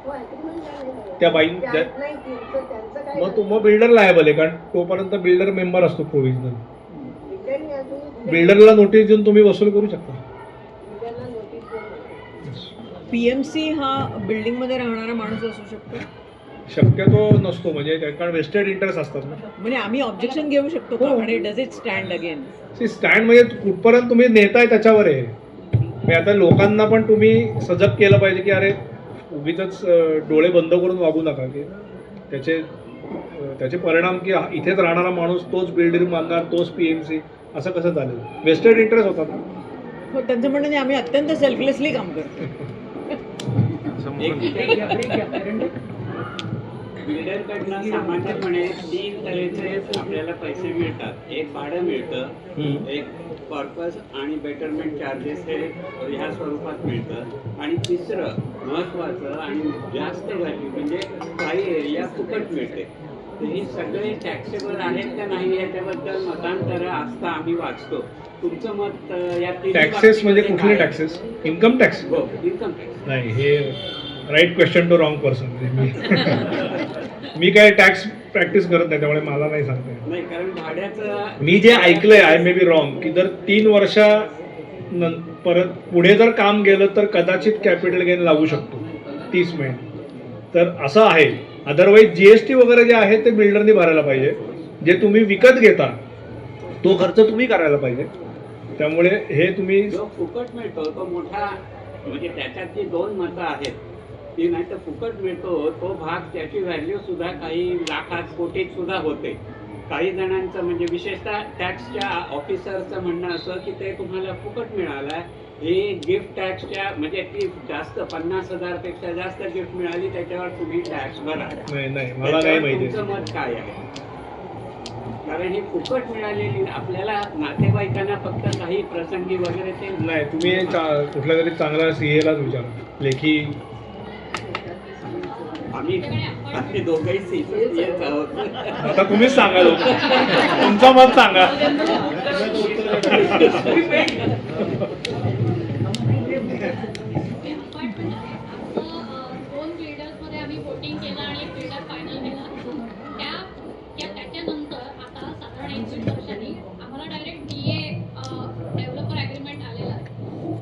हो, agreement झालेलं आहे. त्या बाई नाही त्यांचं काय मग बिल्डर लायबल आहे, कारण तोपर्यंत बिल्डर मेंबर असतो प्रोव्हिजनल. बिल्डरने अजून बिल्डरला नोटीस देऊन तुम्ही वसूल करू शकता. बिल्डरला नोटीस देऊन पीएमसी हा बिल्डिंगमध्ये राहणारा माणूस असू शकतो. शक्यतो नसतो, म्हणजे कारण वेस्टेड इंटरेस्ट असतात ना. म्हणजे आम्ही ऑब्जेक्शन घेऊ शकतो का? आणि does it stand again? Stand म्हणजे कुठपर्यंत तुम्ही नेताय त्याच्यावर आहे. म्हणजे आता लोकांना पण तुम्ही सजग केलं पाहिजे की अरे उगीच डोळे बंद करून वागू नका, की त्याचे परिणाम की इथेच राहणारा माणूस तोच बिल्डिंग बांधणार, तोच पीएमसी, असं कसं चालेल? वेस्टेड इंटरेस्ट होतात ना. हो, त्यांचं म्हणणं नाही, आम्ही अत्यंत सेल्फलेसली काम करतो. बिल्डरकडनं सामान्यपणे 3 तऱ्हेचे आपल्याला पैसे मिळतात. एक भाडं मिळतं, एक पर्पज आणि बेटरमेंट चार्जेस हे ह्या स्वरूपात मिळतं, आणि तिसरं महत्त्वाचं आणि जास्त व्हॅल्यू म्हणजे काही एरिया फुकट मिळते. तर ही सगळे टॅक्सेबल आहेत का नाही याच्याबद्दल मतांतर असता आम्ही वाचतो. तुमचं मत या टॅक्सेस म्हणजे कुठले टॅक्सेस? Income tax? हो, इन्कम टॅक्स. नाही, हे right question to wrong person. मी काय टॅक्स प्रॅक्टिस करत नाही, त्यामुळे मला नाही सांगता येत. नाही, कारण भाड्याचं मी जे ऐकलंय, आय मे बी रॉंग, की जर 3 वर्षा परत पुढे जर काम गेलं तर कदाचित कॅपिटल गेन लागू शकतो 30 महिने. तर असं आहे. अदरवाईज जीएसटी वगैरे जे आहे ते बिल्डरनी भरायला पाहिजे. जे तुम्ही विकत घेता तो खर्च तुम्ही करायला पाहिजे. त्यामुळे हे तुम्ही जो फुकट मिळतो तो मोठा, म्हणजे त्याच्यात जी 2 मतं आहेत ती, नाही तर फुकट मिळतो तो भाग त्याची व्हॅल्यू सुद्धा काही लाखात कोटीत सुद्धा होते. काही जणांचं म्हणजे विशेषतः टॅक्सच्या ऑफिसरचं म्हणणं असं की ते तुम्हाला फुकट मिळालं, हे गिफ्ट टॅक्सच्या म्हणजे ती जास्त 50,000 पेक्षा जास्त गिफ्ट मिळाली त्याच्यावर तुम्ही टॅक्स भरा. नाही मला नाही माहिती. तुमचं मत काय आहे? कारण ही फुकट मिळालेली आपल्याला नातेवाईकांना फक्त काही प्रसंगी वगैरे ते नाही. तुम्ही कुठल्या तरी चांगला सीएलाच विचारा, लेखी. आम्ही दोघंही सीएच आहोत. आता तुम्हीच सांगा, तुमचं मत सांगा. दोन बिल्डर्समध्ये आम्ही वोटिंग केलं आणि एक बिल्डर फायनल केला. त्याच्यानंतर आता साधारण 1-1.5 वर्षांनी आम्हाला डायरेक्ट DA डेव्हलपर ॲग्रीमेंट आलेला आहे.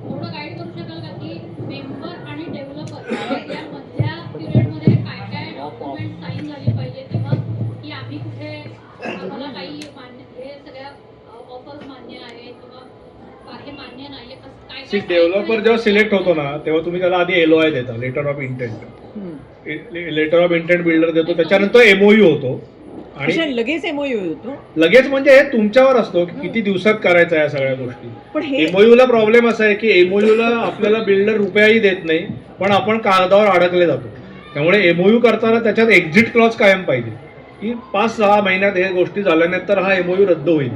थोडं गाईड करू शकाल का की मेंबर आणि डेव्हलपर या मधल्या पिरियडमध्ये काय काय डॉक्युमेंट साईन झाली पाहिजे, किंवा की आम्ही कुठे आम्हाला काही मान्य, हे सगळ्या ऑफर्स मान्य आहेत किंवा हे मान्य नाही, असं काय डेव्हलपर जेव्हा सिलेक्ट होतो ना तेव्हा तुम्ही त्याला आधी LOI देता, letter of intent. Letter of intent builder देतो, त्याच्यानंतर MOU होतो. आणि लगेच MOU होतो. लगेच म्हणजे हे तुमच्यावर असतो की किती दिवसात करायचं या सगळ्या गोष्टी. पण हे MOU ला प्रॉब्लेम असा आहे की MOU ला आपल्याला बिल्डर रुपयाही देत नाही, पण आपण कागदावर अडकले जातो. त्यामुळे MOU करताना त्याच्यात एक्झिट क्लॉज कायम पाहिजे, की 5-6 महिन्यात हे गोष्टी झाल्यानंतर हा MOU रद्द होईल.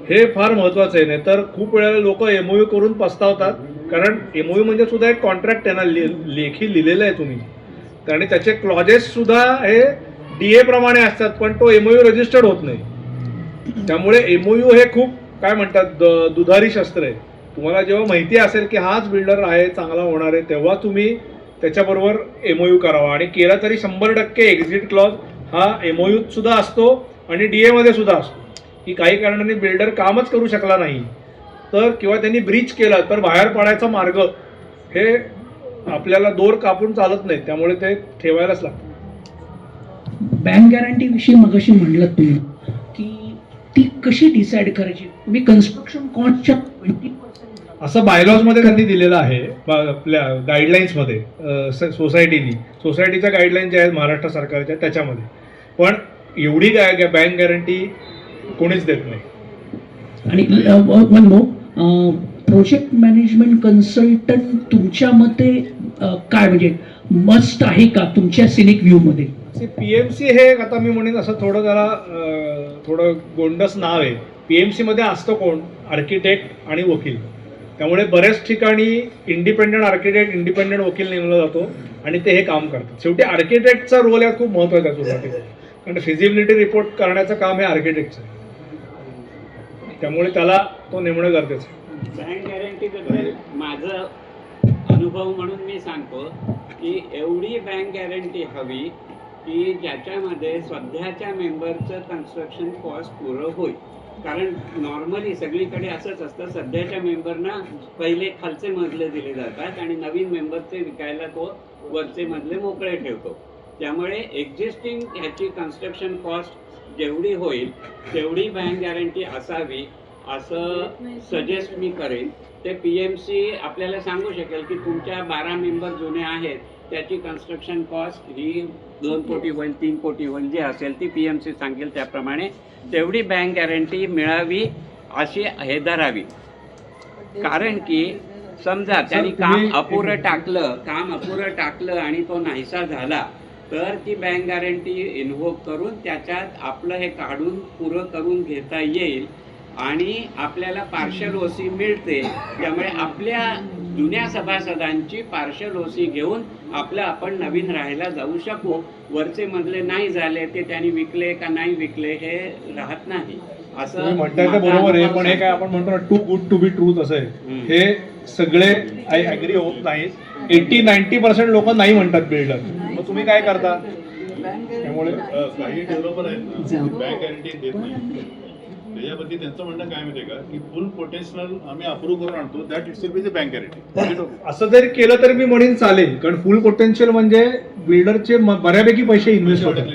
हे फार महत्वाचं आहे. नाही तर खूप वेळेला लोक MOU करून पस्तावतात, कारण MOU म्हणजे सुद्धा एक कॉन्ट्रॅक्ट त्यांना लेखी लिहिलेलं आहे तुम्ही, आणि त्याचे क्लॉजेस सुद्धा हे DA प्रमाणे असतात, पण तो MOU रजिस्टर्ड होत नाही. त्यामुळे MOU हे खूप काय म्हणतात दुधारी शस्त्र आहे. तुम्हाला जेव्हा माहिती असेल की हाच बिल्डर आहे, चांगला होणार आहे, तेव्हा तुम्ही त्याच्याबरोबर MOU करावा. आणि केला तरी 100% एक्झिट क्लॉज हा MOU सुद्धा असतो आणि DA मध्ये सुद्धा असतो, की काही कारणाने बिल्डर कामच करू शकला नाही तर, किंवा त्यांनी ब्रीच केला तर बाहेर पडायचा मार्ग हे आपल्याला दोर कापून चालत नाही. त्यामुळे ते ठेवायलाच लागतं. बँक गॅरंटी विषयी मगाशी म्हणलं तुम्ही की ती कशी डिसाईड करायची? तुम्ही कन्स्ट्रक्शन कॉस्टच्या 20% असं बायलॉज मध्ये त्यांनी दिलेलं आहे, आपल्या गाईडलाईन्स मध्ये. सोसायटीच्या गाईडलाईन ज्या आहेत महाराष्ट्र सरकारच्या त्याच्यामध्ये, पण एवढी बँक गॅरंटी कोणीच देत नाही. आणि प्रोजेक्ट मॅनेजमेंट कन्सल्टंट तुमच्या मते काय म्हणजे मस्ट आहे का तुमच्या सिनिक व्ह्यू मध्ये? PMC हे आता मी म्हणेन असं थोडं त्याला थोडं गोंडस नाव आहे. PMC मध्ये असतं कोण? आर्किटेक्ट आणि वकील. त्यामुळे बऱ्याच ठिकाणी इंडिपेंडंट आर्किटेक्ट, इंडिपेंडंट वकील नेमला जातो आणि ते हे काम करतात. शेवटी आर्किटेक्टचा रोल यात खूप महत्त्वाचा आहे सुरुवातीला, कारण फिजिबिलिटी रिपोर्ट करण्याचं काम हे आर्किटेक्टचं आहे, त्यामुळे त्याला तो नेमणं गरजेचं आहे. बँक गॅरंटीबद्दल माझं अनुभव म्हणून मी सांगतो की एवढी बँक गॅरंटी हवी की ज्याच्यामध्ये सध्याच्या मेंबरचं कन्स्ट्रक्शन कॉस्ट पुरं होईल. कारण नॉर्मली सगळीकडे असंच असतं, सध्याच्या मेंबरना पहिले खालचे मजले दिले जातात आणि नवीन मेंबरचे विकायला तो वरचे मजले मोकळे ठेवतो. त्यामुळे एक्झिस्टिंग ह्याची कन्स्ट्रक्शन कॉस्ट जेवढी होईल तेवढी बँक गॅरंटी असावी असं सजेस्ट मी करेन. ते PMC आपल्याला सांगू शकेल की तुमच्या 12 मेंबर जुने आहेत त्याची कन्स्ट्रक्शन कॉस्ट ही 2 कोटी होईल, 3 कोटी होईल, जे असेल ती PMC सांगेल त्याप्रमाणे तेवढी बँक गॅरंटी मिळावी अशी हे धरावी. कारण की समजा त्यांनी काम अपुरं टाकलं आणि तो नाहीसा झाला तर ती बँक गॅरंटी इन्व्होक करून त्याच्यात आपलं हे काढून पुरं करून घेता येईल आणि आपल्याला पार्शल ओसी मिळते. त्यामुळे आपल्या जुन्या सभासदांची पार्शल ओसी घेऊन आपण नवीन राहायला जाऊ शकू. वरचे मधले नाही झाले ते त्यांनी विकले का नाही विकले हे राहत नाही असं म्हणताय ते बरोबर आहे, पण हे काय आपण म्हणतो ना too good to be truth असं आहे. हे सगळे आय ॲग्री होत नाहीत. 80-90% लोक नाही म्हणतात बिल्डर, मग तुम्ही काय करता? त्यामुळे काही डेव्हलपर आहेत बँक गॅरंटी देत नाही. त्याच्याबद्दल त्यांचं म्हणणं काय माहिती आहे का की फुल पोटेन्शियल आम्ही अप्रूव्ह करून आणतो, that it's will be the bank guarantee. असं जरी केलं तरी मी म्हणेन चालेल, कारण फुल पोटेन्शियल म्हणजे बिल्डरचे बऱ्यापैकी पैसे इन्व्हेस्ट होतात.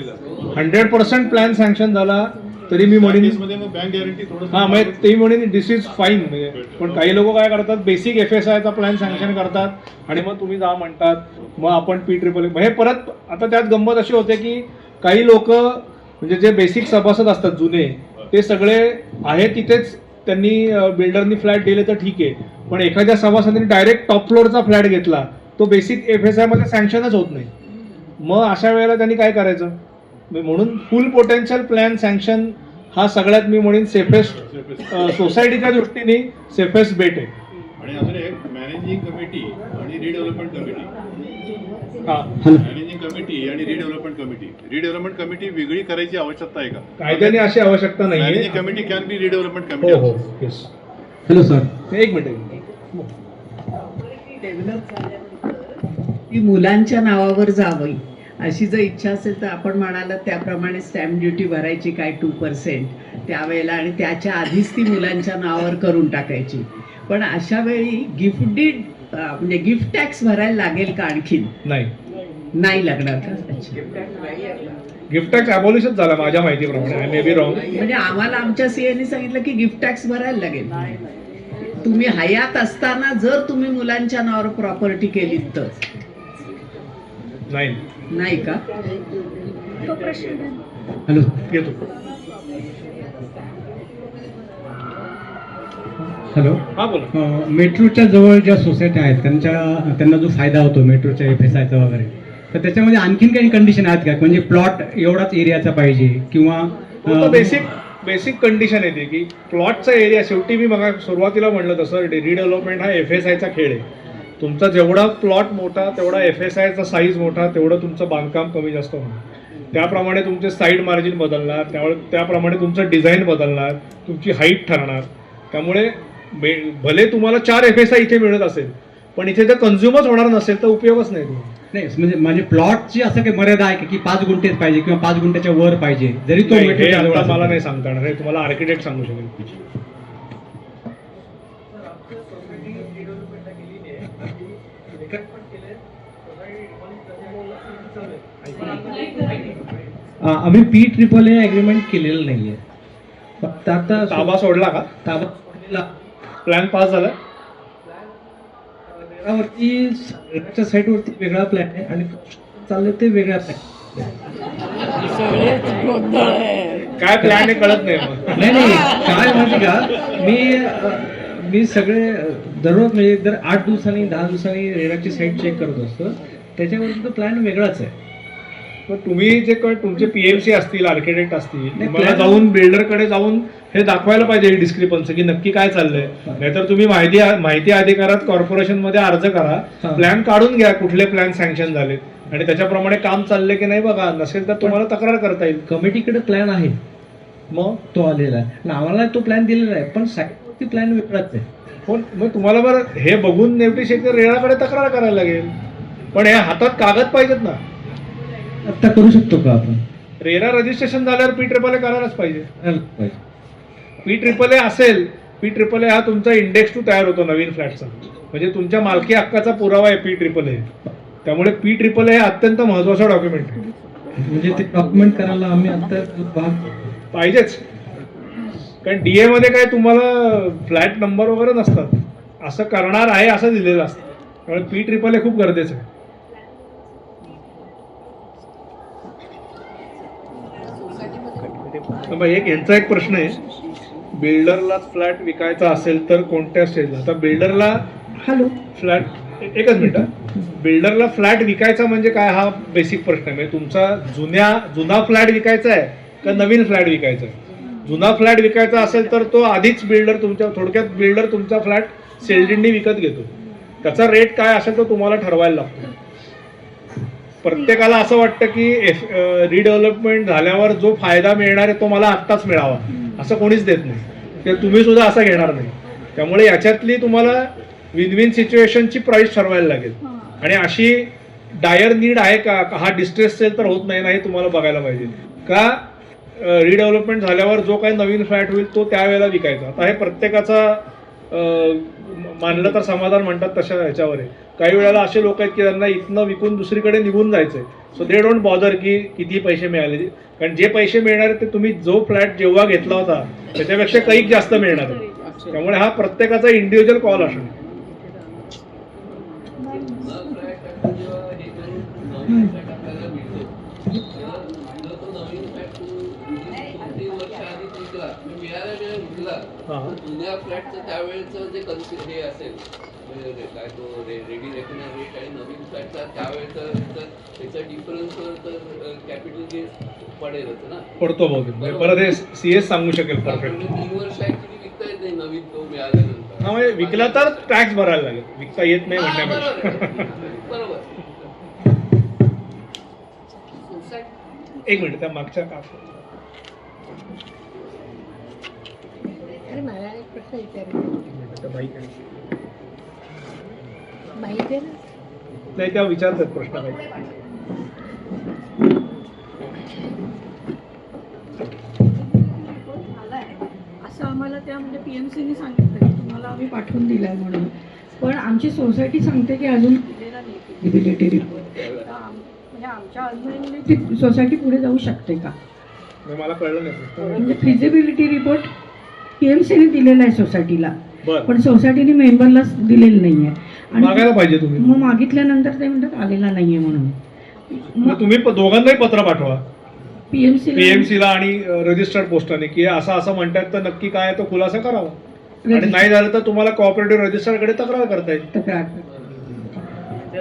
100% प्लॅन सँक्शन झाला तरी मी म्हणेन बँक गॅरंटी हां, म्हणजे ते म्हणेन दिस इज फाईन. म्हणजे पण काही लोक काय करतात, बेसिक FSIचा प्लॅन सँक्शन करतात आणि मग तुम्ही जा म्हणतात, मग आपण P-triple हे परत. आता त्यात गंमत अशी होते की काही लोक म्हणजे जे बेसिक सभासद असतात जुने ते सगळे आहे तिथेच त्यांनी बिल्डरनी फ्लॅट दिले तर ठीक आहे, पण एखाद्या सभासदांनी डायरेक्ट टॉप फ्लोअरचा फ्लॅट घेतला तो बेसिक FSI मध्ये सँक्शनच होत नाही. मग अशा वेळेला त्यांनी काय करायचं? म्हणून फुल पोटेन्शियल प्लॅन सँक्शन हा सगळ्यात मी म्हणेन सेफेस्ट सोसायटीच्या दृष्टीने सेफेस्ट बेट आहे. आणि अजून एक मॅनेजिंग कमिटी आणि रिडेव्हलपमेंट कमिटी. मॅनेजिंग कमिटी आणि रिडेव्हलपमेंट कमिटी वेगळी करायची आवश्यकता आहे का? कायद्याने अशी आवश्यकता नाही. Managing committee can be redevelopment committee. Hello sir, एक मिनिट. डेव्हलप झाल्यानंतर ती मुलांच्या नावावर जावी अशी जर इच्छा असेल तर आपण म्हणाला त्याप्रमाणे स्टॅम्प ड्युटी भरायची काय 2% त्यावेळेला आणि त्याच्या आधीच ती मुलांच्या नावावर करून टाकायची. पण अशा वेळी गिफ्ट डीड म्हणजे गिफ्ट टॅक्स भरायला लागेल का? आणखीन नाही लागणार का? गिफ्ट टॅक्स अबॉलिशच झाला माझ्या माहितीप्रमाणे. I may be wrong. म्हणजे आम्हाला आमच्या CAने सांगितलं की गिफ्ट टॅक्स भरायला लागेल. तुम्ही हयात असताना जर तुम्ही मुलांच्या नावावर प्रॉपर्टी केली तर नाही का? तो प्रश्न हॅलो, येतो. हॅलो. हा बोला. मेट्रोच्या जवळ ज्या सोसायटी आहेत त्यांना जो फायदा होतो मेट्रोच्या FSIचा वगैरे, तर त्याच्यामध्ये आणखीन काही कंडिशन आहेत का? म्हणजे प्लॉट एवढाच एरियाचा पाहिजे किंवा बेसिक कंडिशन येते की प्लॉटचा एरिया. शेवटी मी बघा सुरुवातीला म्हणलं तसं रिडेव्हलपमेंट हा FSIचा खेळ आहे. तुमचा जेवढा प्लॉट मोठा तेवढा FSIचा साईज मोठा तेवढं तुमचं बांधकाम कमी जास्त होणार. त्याप्रमाणे तुमचे साईड मार्जिन बदलणार, त्याप्रमाणे तुमचं डिझाईन बदलणार, तुमची हाईट ठरणार. त्यामुळे भले तुम्हाला 4 FSI इथे मिळत असेल पण इथे जर कन्झ्युमच होणार नसेल तर उपयोगच नाही. नाही म्हणजे प्लॉटची असं काही मर्यादा आहे की 5 गुंठेच पाहिजे किंवा 5 गुंठ्याच्या वर पाहिजे, जरी तो मला नाही सांगता येणार. हे तुम्हाला आर्किटेक्ट सांगू शकेल. आम्ही P-triple अग्रीमेंट केलेलं नाहीये. फक्त आता ताबा सोडला का? ताबा सोडलेला. प्लॅन पास झाला. वरती साईडवरती वेगळा प्लॅन आहे आणि चाललं ते वेगळा प्लॅन. काय प्लॅन आहे कळत नाही. नाही काय माहिती का, मी सगळे दररोज म्हणजे दर 8 दिवसांनी 10 दिवसांनी रेराची साईट चेक करत असतो. त्याच्यावरती तो प्लॅन वेगळाच आहे. पण तुम्ही जे तुमचे PMC असतील, आर्किटेक्ट असतील, तुम्हाला जाऊन बिल्डरकडे जाऊन हे दाखवायला पाहिजे ही डिस्क्रिपन्सी की नक्की काय चाललंय. नाहीतर तुम्ही माहिती अधिकारात कॉर्पोरेशन मध्ये अर्ज करा, प्लॅन काढून घ्या कुठले प्लॅन सँक्शन झाले आणि त्याच्याप्रमाणे काम चालले की नाही बघा. नसेल तर तुम्हाला तक्रार करता येईल. कमिटीकडे प्लॅन आहे, मग तो आलेला आहे आणि आम्हाला तो प्लॅन दिलेला आहे, पण साईडवरती प्लॅन वेगळाच आहे. हो, मग तुम्हाला बरं हे बघून नेमकी शेती रेराकडे तक्रार करायला लागेल. पण हे हातात कागद पाहिजेत ना. आता करू शकतो का आपण? रेरा रजिस्ट्रेशन झाल्यावर PAAA करायलाच पाहिजे. पाहिजे. PAAA असेल, PAAA हा तुमचा इंडेक्स 2 तयार होतो नवीन फ्लॅटचा, म्हणजे तुमच्या मालकी हक्काचा पुरावा आहे PAAA. त्यामुळे PAAA हे अत्यंत महत्वाचं डॉक्युमेंट आहे. म्हणजे ते डॉक्युमेंट करायला आम्ही आता भाग पाहिजेच. कारण DA मध्ये काय तुम्हाला फ्लॅट नंबर वगैरे नसतात, असं करणार आहे असं दिलेलं असतं. त्यामुळे PAAA खूप गरजेचं आहे. एक यांचा एक प्रश्न आहे, बिल्डरला फ्लॅट विकायचा असेल तर कोणत्या स्टेजला? आता बिल्डरला फ्लॅट एकच मिनिट, बिल्डरला फ्लॅट विकायचा म्हणजे काय हा बेसिक प्रश्न आहे. म्हणजे तुमचा जुना फ्लॅट विकायचा आहे का नवीन फ्लॅट विकायचा आहे? जुना फ्लॅट विकायचा असेल तर तो आधीच बिल्डर तुमचा फ्लॅट सेलजींनी विकत घेतो. त्याचा रेट काय असेल तो तुम्हाला ठरवायला लागतो. प्रत्येकाला असं वाटतं की रिडेव्हलपमेंट झाल्यावर जो फायदा मिळणार आहे तो मला आत्ताच मिळावा, असं कोणीच देत नाही. ते तुम्ही सुद्धा असं घेणार नाही. त्यामुळे याच्यातली तुम्हाला विन विन सिच्युएशनची प्राइस ठरवायला लागेल. आणि अशी डायर नीड आहे का, हा डिस्ट्रेस सेल तर होत नाही तुम्हाला बघायला पाहिजे का. रिडेव्हलपमेंट झाल्यावर जो काही नवीन फ्लॅट होईल तो त्यावेळेला विकायचा. आता हे प्रत्येकाचा मानलं तर समाधान म्हणतात तशा ह्याच्यावर आहे. काही वेळेला असे लोक आहेत की त्यांना इथनं विकून दुसरीकडे निघून जायचंय, सो दे डोंट बॉदर की किती पैसे मिळाले. कारण जे पैसे मिळणार ते तुम्ही जो फ्लॅट जेव्हा घेतला होता त्याच्यापेक्षा काही जास्त मिळणार आहे. त्यामुळे हा प्रत्येकाचा इंडिव्हिज्युअल कॉल असणार. जुन्या फ्लॅटचं त्यावेळेचं जे हे असेल काय तो रेडी रेकनर रेट आणि नवीन फ्लॅटचा त्यावेळेचं त्याचा डिफरन्स तर कॅपिटल गेन पडेलच ना. पडतो बहुतेक. परत हे CS सांगू शकेल परफेक्ट. 3 वर्ष ऍक्च्युली विकता येत नाही नवीन तो मिळाल्यानंतर. हा, म्हणजे विकला तर टॅक्स भरायला लागेल, विकता येत नाही म्हणण्यापेक्षा. बरोबर. एक मिनिट, त्या मागच्या का मला एक प्रश्न विचारायचा. माहिती आहे ना, नाही त्या विचारतात प्रश्न काही. असं आम्हाला त्या म्हणजे PMCने सांगितलं की तुम्हाला आम्ही पाठवून दिलाय म्हणून, पण आमची सोसायटी सांगते की अजून दिलेला नाही फिजिबिलिटी रिपोर्ट. म्हणजे आमच्या अजून ती सोसायटी पुढे जाऊ शकते का? मला कळलं नाही. म्हणजे फिजिबिलिटी रिपोर्ट PMCने दिलेला आहे सोसायटीला, बरं, पण सोसायटीने मेंबरलाच दिलेलं नाहीये. आणि मागायला पाहिजे तुम्ही. मग मागितल्यानंतर ते म्हणतात आलेला नाहीये म्हणून. मग तुम्ही दोघांनाही पत्र पाठवा, PMC ला आणि रजिस्टर्ड पोस्टाने, की असं म्हणतात तर नक्की काय आहे तो खुलासा करावा. आणि नाही झालं तर तुम्हाला कोऑपरेटिव्ह रजिस्टरकडे तक्रार करता येईल.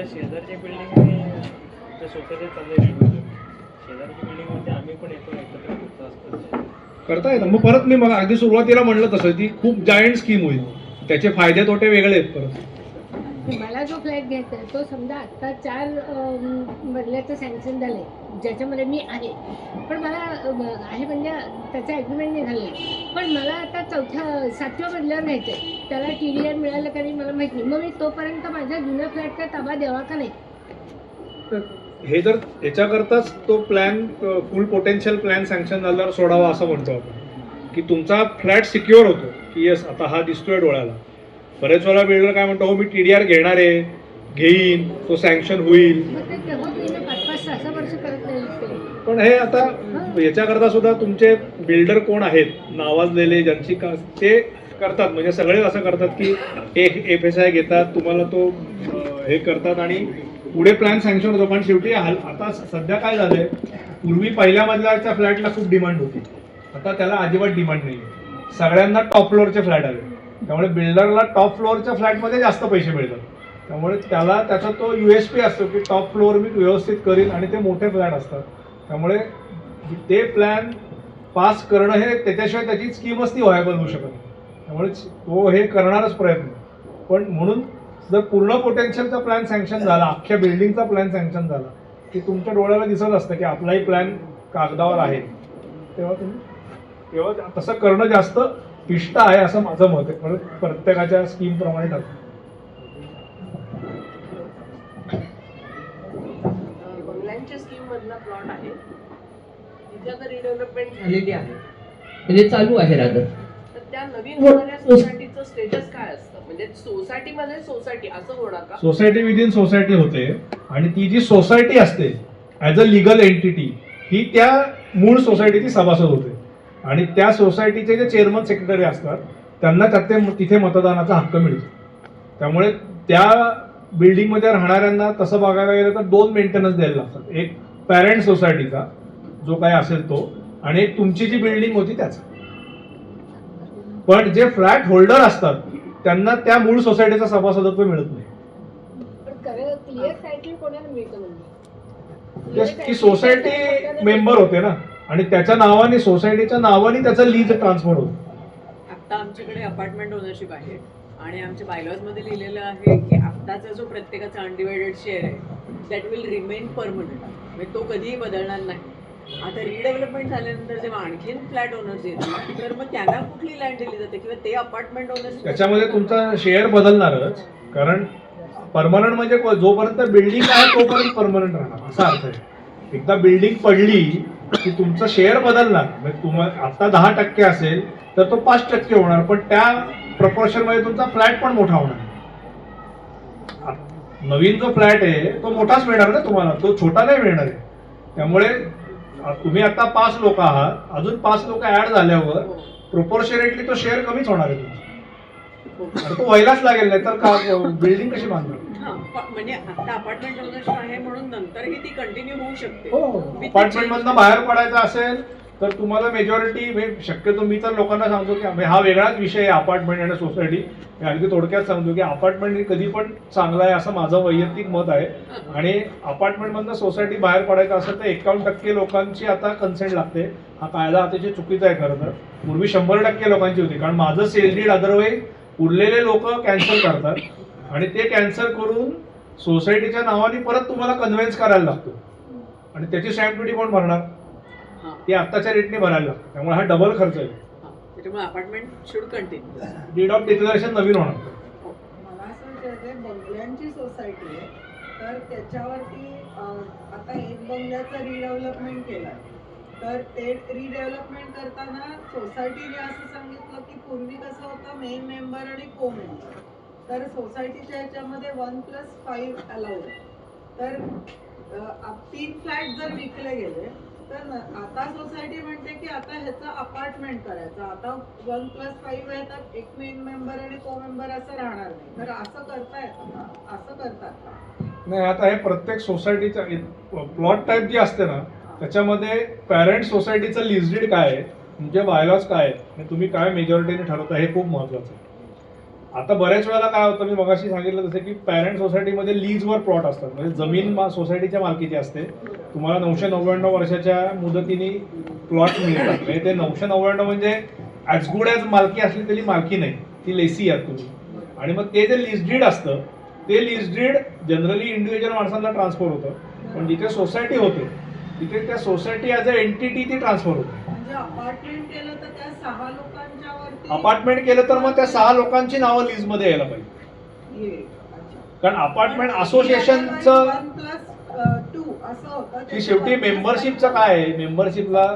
शेजारची बिल्डिंग सोसायटी चालू शेजारची बिल्डिंग मध्ये आम्ही पण येतो एकत्र करता येतं. मग परत मी मग अगदी सुरुवातीला म्हणलं तसं ती खूप जायंट स्कीम होईल, त्याचे फायदे तोटे वेगळे आहेत. परत मला जो फ्लॅट घ्यायचा आहे तो समजा आत्ता 4 मजल्याचं सँक्शन झालंय ज्याच्यामध्ये मी आहे, पण मला आहे म्हणजे त्याचं ॲग्रीमेंट नाही झालं, पण मला आता 7व्या मजल्यावर घ्यायचं आहे. त्याला TDR मिळालं का नाही मला माहीत नाही. मग मी तोपर्यंत माझ्या जुन्या फ्लॅटचा ताबा द्यावा का नाही? हे जर याच्याकरताच तो प्लॅन फुल पोटेन्शियल प्लॅन सँक्शन झाल्यावर सोडावा असं म्हणतो आपण, की तुमचा फ्लॅट सिक्युअर होतो की येस आता हा दिसतोय डोळ्याला. बरेच वेळा बिल्डर काय म्हणतो, हो मी TDR घेणार आहे, घेईन, तो सँक्शन होईल. पण हे आता याच्याकरता सुद्धा तुमचे बिल्डर कोण आहेत नावाजलेले ज्यांची का ते करतात, म्हणजे सगळेच असं करतात की एक FSI घेतात, तुम्हाला तो हे करतात आणि पुढे प्लॅन सँक्शन होतो. पण शेवटी आता सध्या काय झालंय, पूर्वी पहिल्या मजल्याच्या फ्लॅटला खूप डिमांड होती, आता त्याला अजिबात डिमांड नाही. सगळ्यांना टॉप फ्लोअरचे फ्लॅट आले, त्यामुळे बिल्डरला टॉप फ्लोअरच्या फ्लॅटमध्ये जास्त पैसे मिळतात. त्यामुळे त्याचा तो USP असतो की टॉप फ्लोअर मी व्यवस्थित करीन आणि ते मोठे फ्लॅट असतात. त्यामुळे ते प्लॅन पास करणं हे त्याच्याशिवाय त्याची स्कीमच ती व्हायबल होऊ शकत नाही. त्यामुळे तो हे करणारच प्रयत्न. पण म्हणून जर पूर्ण पोटेन्शियलचा प्लॅन सँक्शन झाला, अख्ख्या बिल्डिंगचा प्लॅन सँक्शन झाला, की तुमच्या डोळ्याला दिसत असतं की आपलाही प्लॅन कागदावर आहे, तेव्हा तसं करणं जास्त इष्ट आहे असं माझं मत आहे. परत प्रत्येकाच्या स्कीम प्रमाणे ठरतं. बंगल्यांच्या स्कीम मधला प्लॉट आहे तिथे आता रिडेव्हलपमेंट झालेली आहे, म्हणजे चालू आहे रादर. तर त्या नवीन होणाऱ्या सोसायटीचं स्टेटस काय असतं, म्हणजे सोसायटीमध्ये सोसायटी असं होणार का? सोसायटी विदिन सोसायटी होते आणि ती जी सोसायटी असते ॲज अ लिगल एंटिटी ही त्या मूळ सोसायटीची सभासद होते आणि त्या सोसायटीचे जे चेअरमन सेक्रेटरी असतात त्यांना तिथे मतदानाचा हक्क मिळतो. त्यामुळे त्या बिल्डिंगमध्ये राहणाऱ्यांना तसं बघायला गेलं तर 2 मेंटेनन्स द्यायला लागतात. एक पॅरेंट सोसायटीचा जो काय असेल तो आणि एक तुमची जी बिल्डिंग होती त्याचा. पण जे फ्लॅट होल्डर असतात त्यांना त्या मूळ सोसायटीचा सभासदत्व मिळत नाही. क्लिअर टायटल कोणाला मिळतं म्हणजे ती सोसायटी मेंबर होते ना आणि त्याच्या नावाने सोसायटीच्या नावाने त्याचं लीज ट्रान्सफर होतं. आता आमच्याकडे अपार्टमेंट ओनरशिप आहे आणि आमच्या बायलॉज मध्ये लिहिलेलं आहे की आत्ताचा जो प्रत्येकाचा अनडिवायडेड शेअर आहे दॅट विल रिमेन परमनंट, म्हणजे तो कधीही बदलणार नाही. आता रिडेव्हलपमेंट झाल्यानंतर जेव्हा आणखीन फ्लॅट ओनर्स येतील तर मग त्यांना कुठली लँड दिली जाते किंवा ते अपार्टमेंट ओनर्स त्याच्यामध्ये तुमचा शेअर बदलणारच, कारण परमनंट म्हणजे जोपर्यंत बिल्डिंग आहे तोपर्यंत परमनंट राहणार असा अर्थ आहे. एकदा बिल्डिंग पडली की तुमचा शेअर बदलणार, म्हणजे तुम्हाला आता 10% असेल तर तो 5% होणार, पण त्या प्रपोर्शन मध्ये तुमचा फ्लॅट पण मोठा होणार. नवीन जो फ्लॅट आहे तो मोठाच मिळणार ना तुम्हाला, तो छोटा नाही मिळणार आहे. त्यामुळे तुम्ही आता 5 लोक आहात, अजून 5 लोक ऍड झाल्यावर प्रोपोर्शनेटली तो शेअर कमीच होणार आहे तुमचा, तो व्हायलाच लागेल, नाही तर का बिल्डिंग कशी बांधणार. म्हणजे आता अपार्टमेंट ओनरशिप आहे म्हणून नंतरही ती कंटिन्यू होऊ शकते. अपार्टमेंट मधनं बाहेर पडायचं असेल तर तुम्हाला मेजॉरिटी, शक्यतो मी तर लोकांना सांगतो की हा वेगळाच विषय आहे अपार्टमेंट आणि सोसायटी. मी अगदी थोडक्यात सांगतो की अपार्टमेंट कधी पण चांगलं आहे असं माझं वैयक्तिक मत आहे. आणि अपार्टमेंटमधनं सोसायटी बाहेर पडायचं असेल तर 51% लोकांची आता कन्सेंट लागते. हा कायदा अतिशय चुकीचा आहे खरं तर. पूर्वी 100% लोकांची होती, कारण माझं सेल डीड अदरवाईज उरलेले लोक कॅन्सल करतात आणि ते कॅन्सल करून सोसायटीच्या नावाने परत तुम्हाला कन्व्हेन्स करायला लागतो आणि त्याची स्टॅम्प ड्युटी कोण भरणार, ती आत्ताच्या रेटने भरायला लागतं. त्यामुळे हा डबल खर्च आहे. त्याच्यामुळे apartment should continue. Deed of declaration नवीन होणार. मला असं विचारायचं, बंगल्यांची सोसायटी आहे तर त्याच्यावरती आता एक बंगल्याचं रिडेव्हलपमेंट केलं तर ते रिडेव्हलपमेंट करताना सोसायटीने असं सांगितलं की पूर्वी कसं होतं मेन मेंबर आणि को मेंबर, तर सोसायटीच्या ह्याच्यामध्ये 1+5 अलाउड. तर 3 फ्लॅट जर विकले गेले तर आता सोसायटी म्हणते की आता ह्याचं अपार्टमेंट करायचं. आता 1+5 आहे तर एक मेन मेंबर आणि को मेंबर असं राहणार नाही, तर असं करता येतं का? असं करतात का? नाही, आता हे प्रत्येक सोसायटीच्या प्लॉट टाईप जी असते ना त्याच्यामध्ये पॅरेंट सोसायटीचं लीज डीड काय आहे, म्हणजे बायलॉज काय आहे आणि तुम्ही काय मेजॉरिटीने ठरवता हे खूप महत्त्वाचं आहे. आता बऱ्याच वेळेला काय होतं, मी मगाशी सांगितलं तसं की पॅरेंट सोसायटीमध्ये लीजवर प्लॉट असतात, म्हणजे जमीन सोसायटीच्या मालकीची असते. तुम्हाला 999 वर्षाच्या मुदतीने प्लॉट मिळतात. म्हणजे ते 999 म्हणजे ॲज गुड ॲज मालकी असली तरी मालकी नाही, ती लेसी आहात तुम्ही. आणि मग ते जे लीज डीड असतं ते लीज डीड जनरली इंडिव्हिज्युअल माणसांना ट्रान्सफर होतं, पण जिथे सोसायटी होते तिथे त्या सोसायटी ॲज अ एंटिटी ती ट्रान्सफर होते. म्हणजे अपार्टमेंट केलं तर त्या 6 लोकांच्या वरती अपार्टमेंट केलं तर मग त्या 6 लोकांची नावं लीज मध्ये यायला पाहिजे, कारण अपार्टमेंट असोसिएशनचं 1+2 असं होतं. की शेवटी मेंबरशिपचं काय आहे, मेंबरशिपला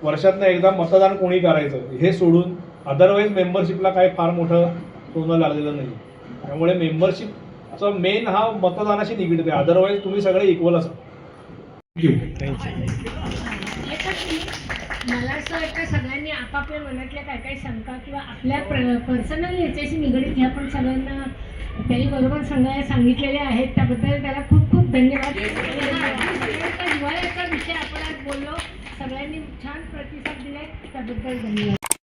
वर्षातनं एकदा मतदान कोणी करायचं हे सोडून अदरवाईज मेंबरशिपला काही फार मोठं सोनं लागलेलं नाही. त्यामुळे मेंबरशिपचं मेन हा मतदानाशी निगडीत आहे, अदरवाईज तुम्ही सगळे इक्वल असाल. मला असं वाटतं सगळ्यांनी आपापल्या मनातल्या काय काय शंका किंवा आपल्या पर्सनल ह्याच्याशी निगडीत ह्या पण सगळ्यांना त्यांनी बरोबर सांगितलेले आहेत, त्याबद्दल त्याला खूप खूप धन्यवाद. जिव्हाळ्याचा विषय आपण आज बोललो, सगळ्यांनी छान प्रतिसाद दिलाय त्याबद्दल धन्यवाद.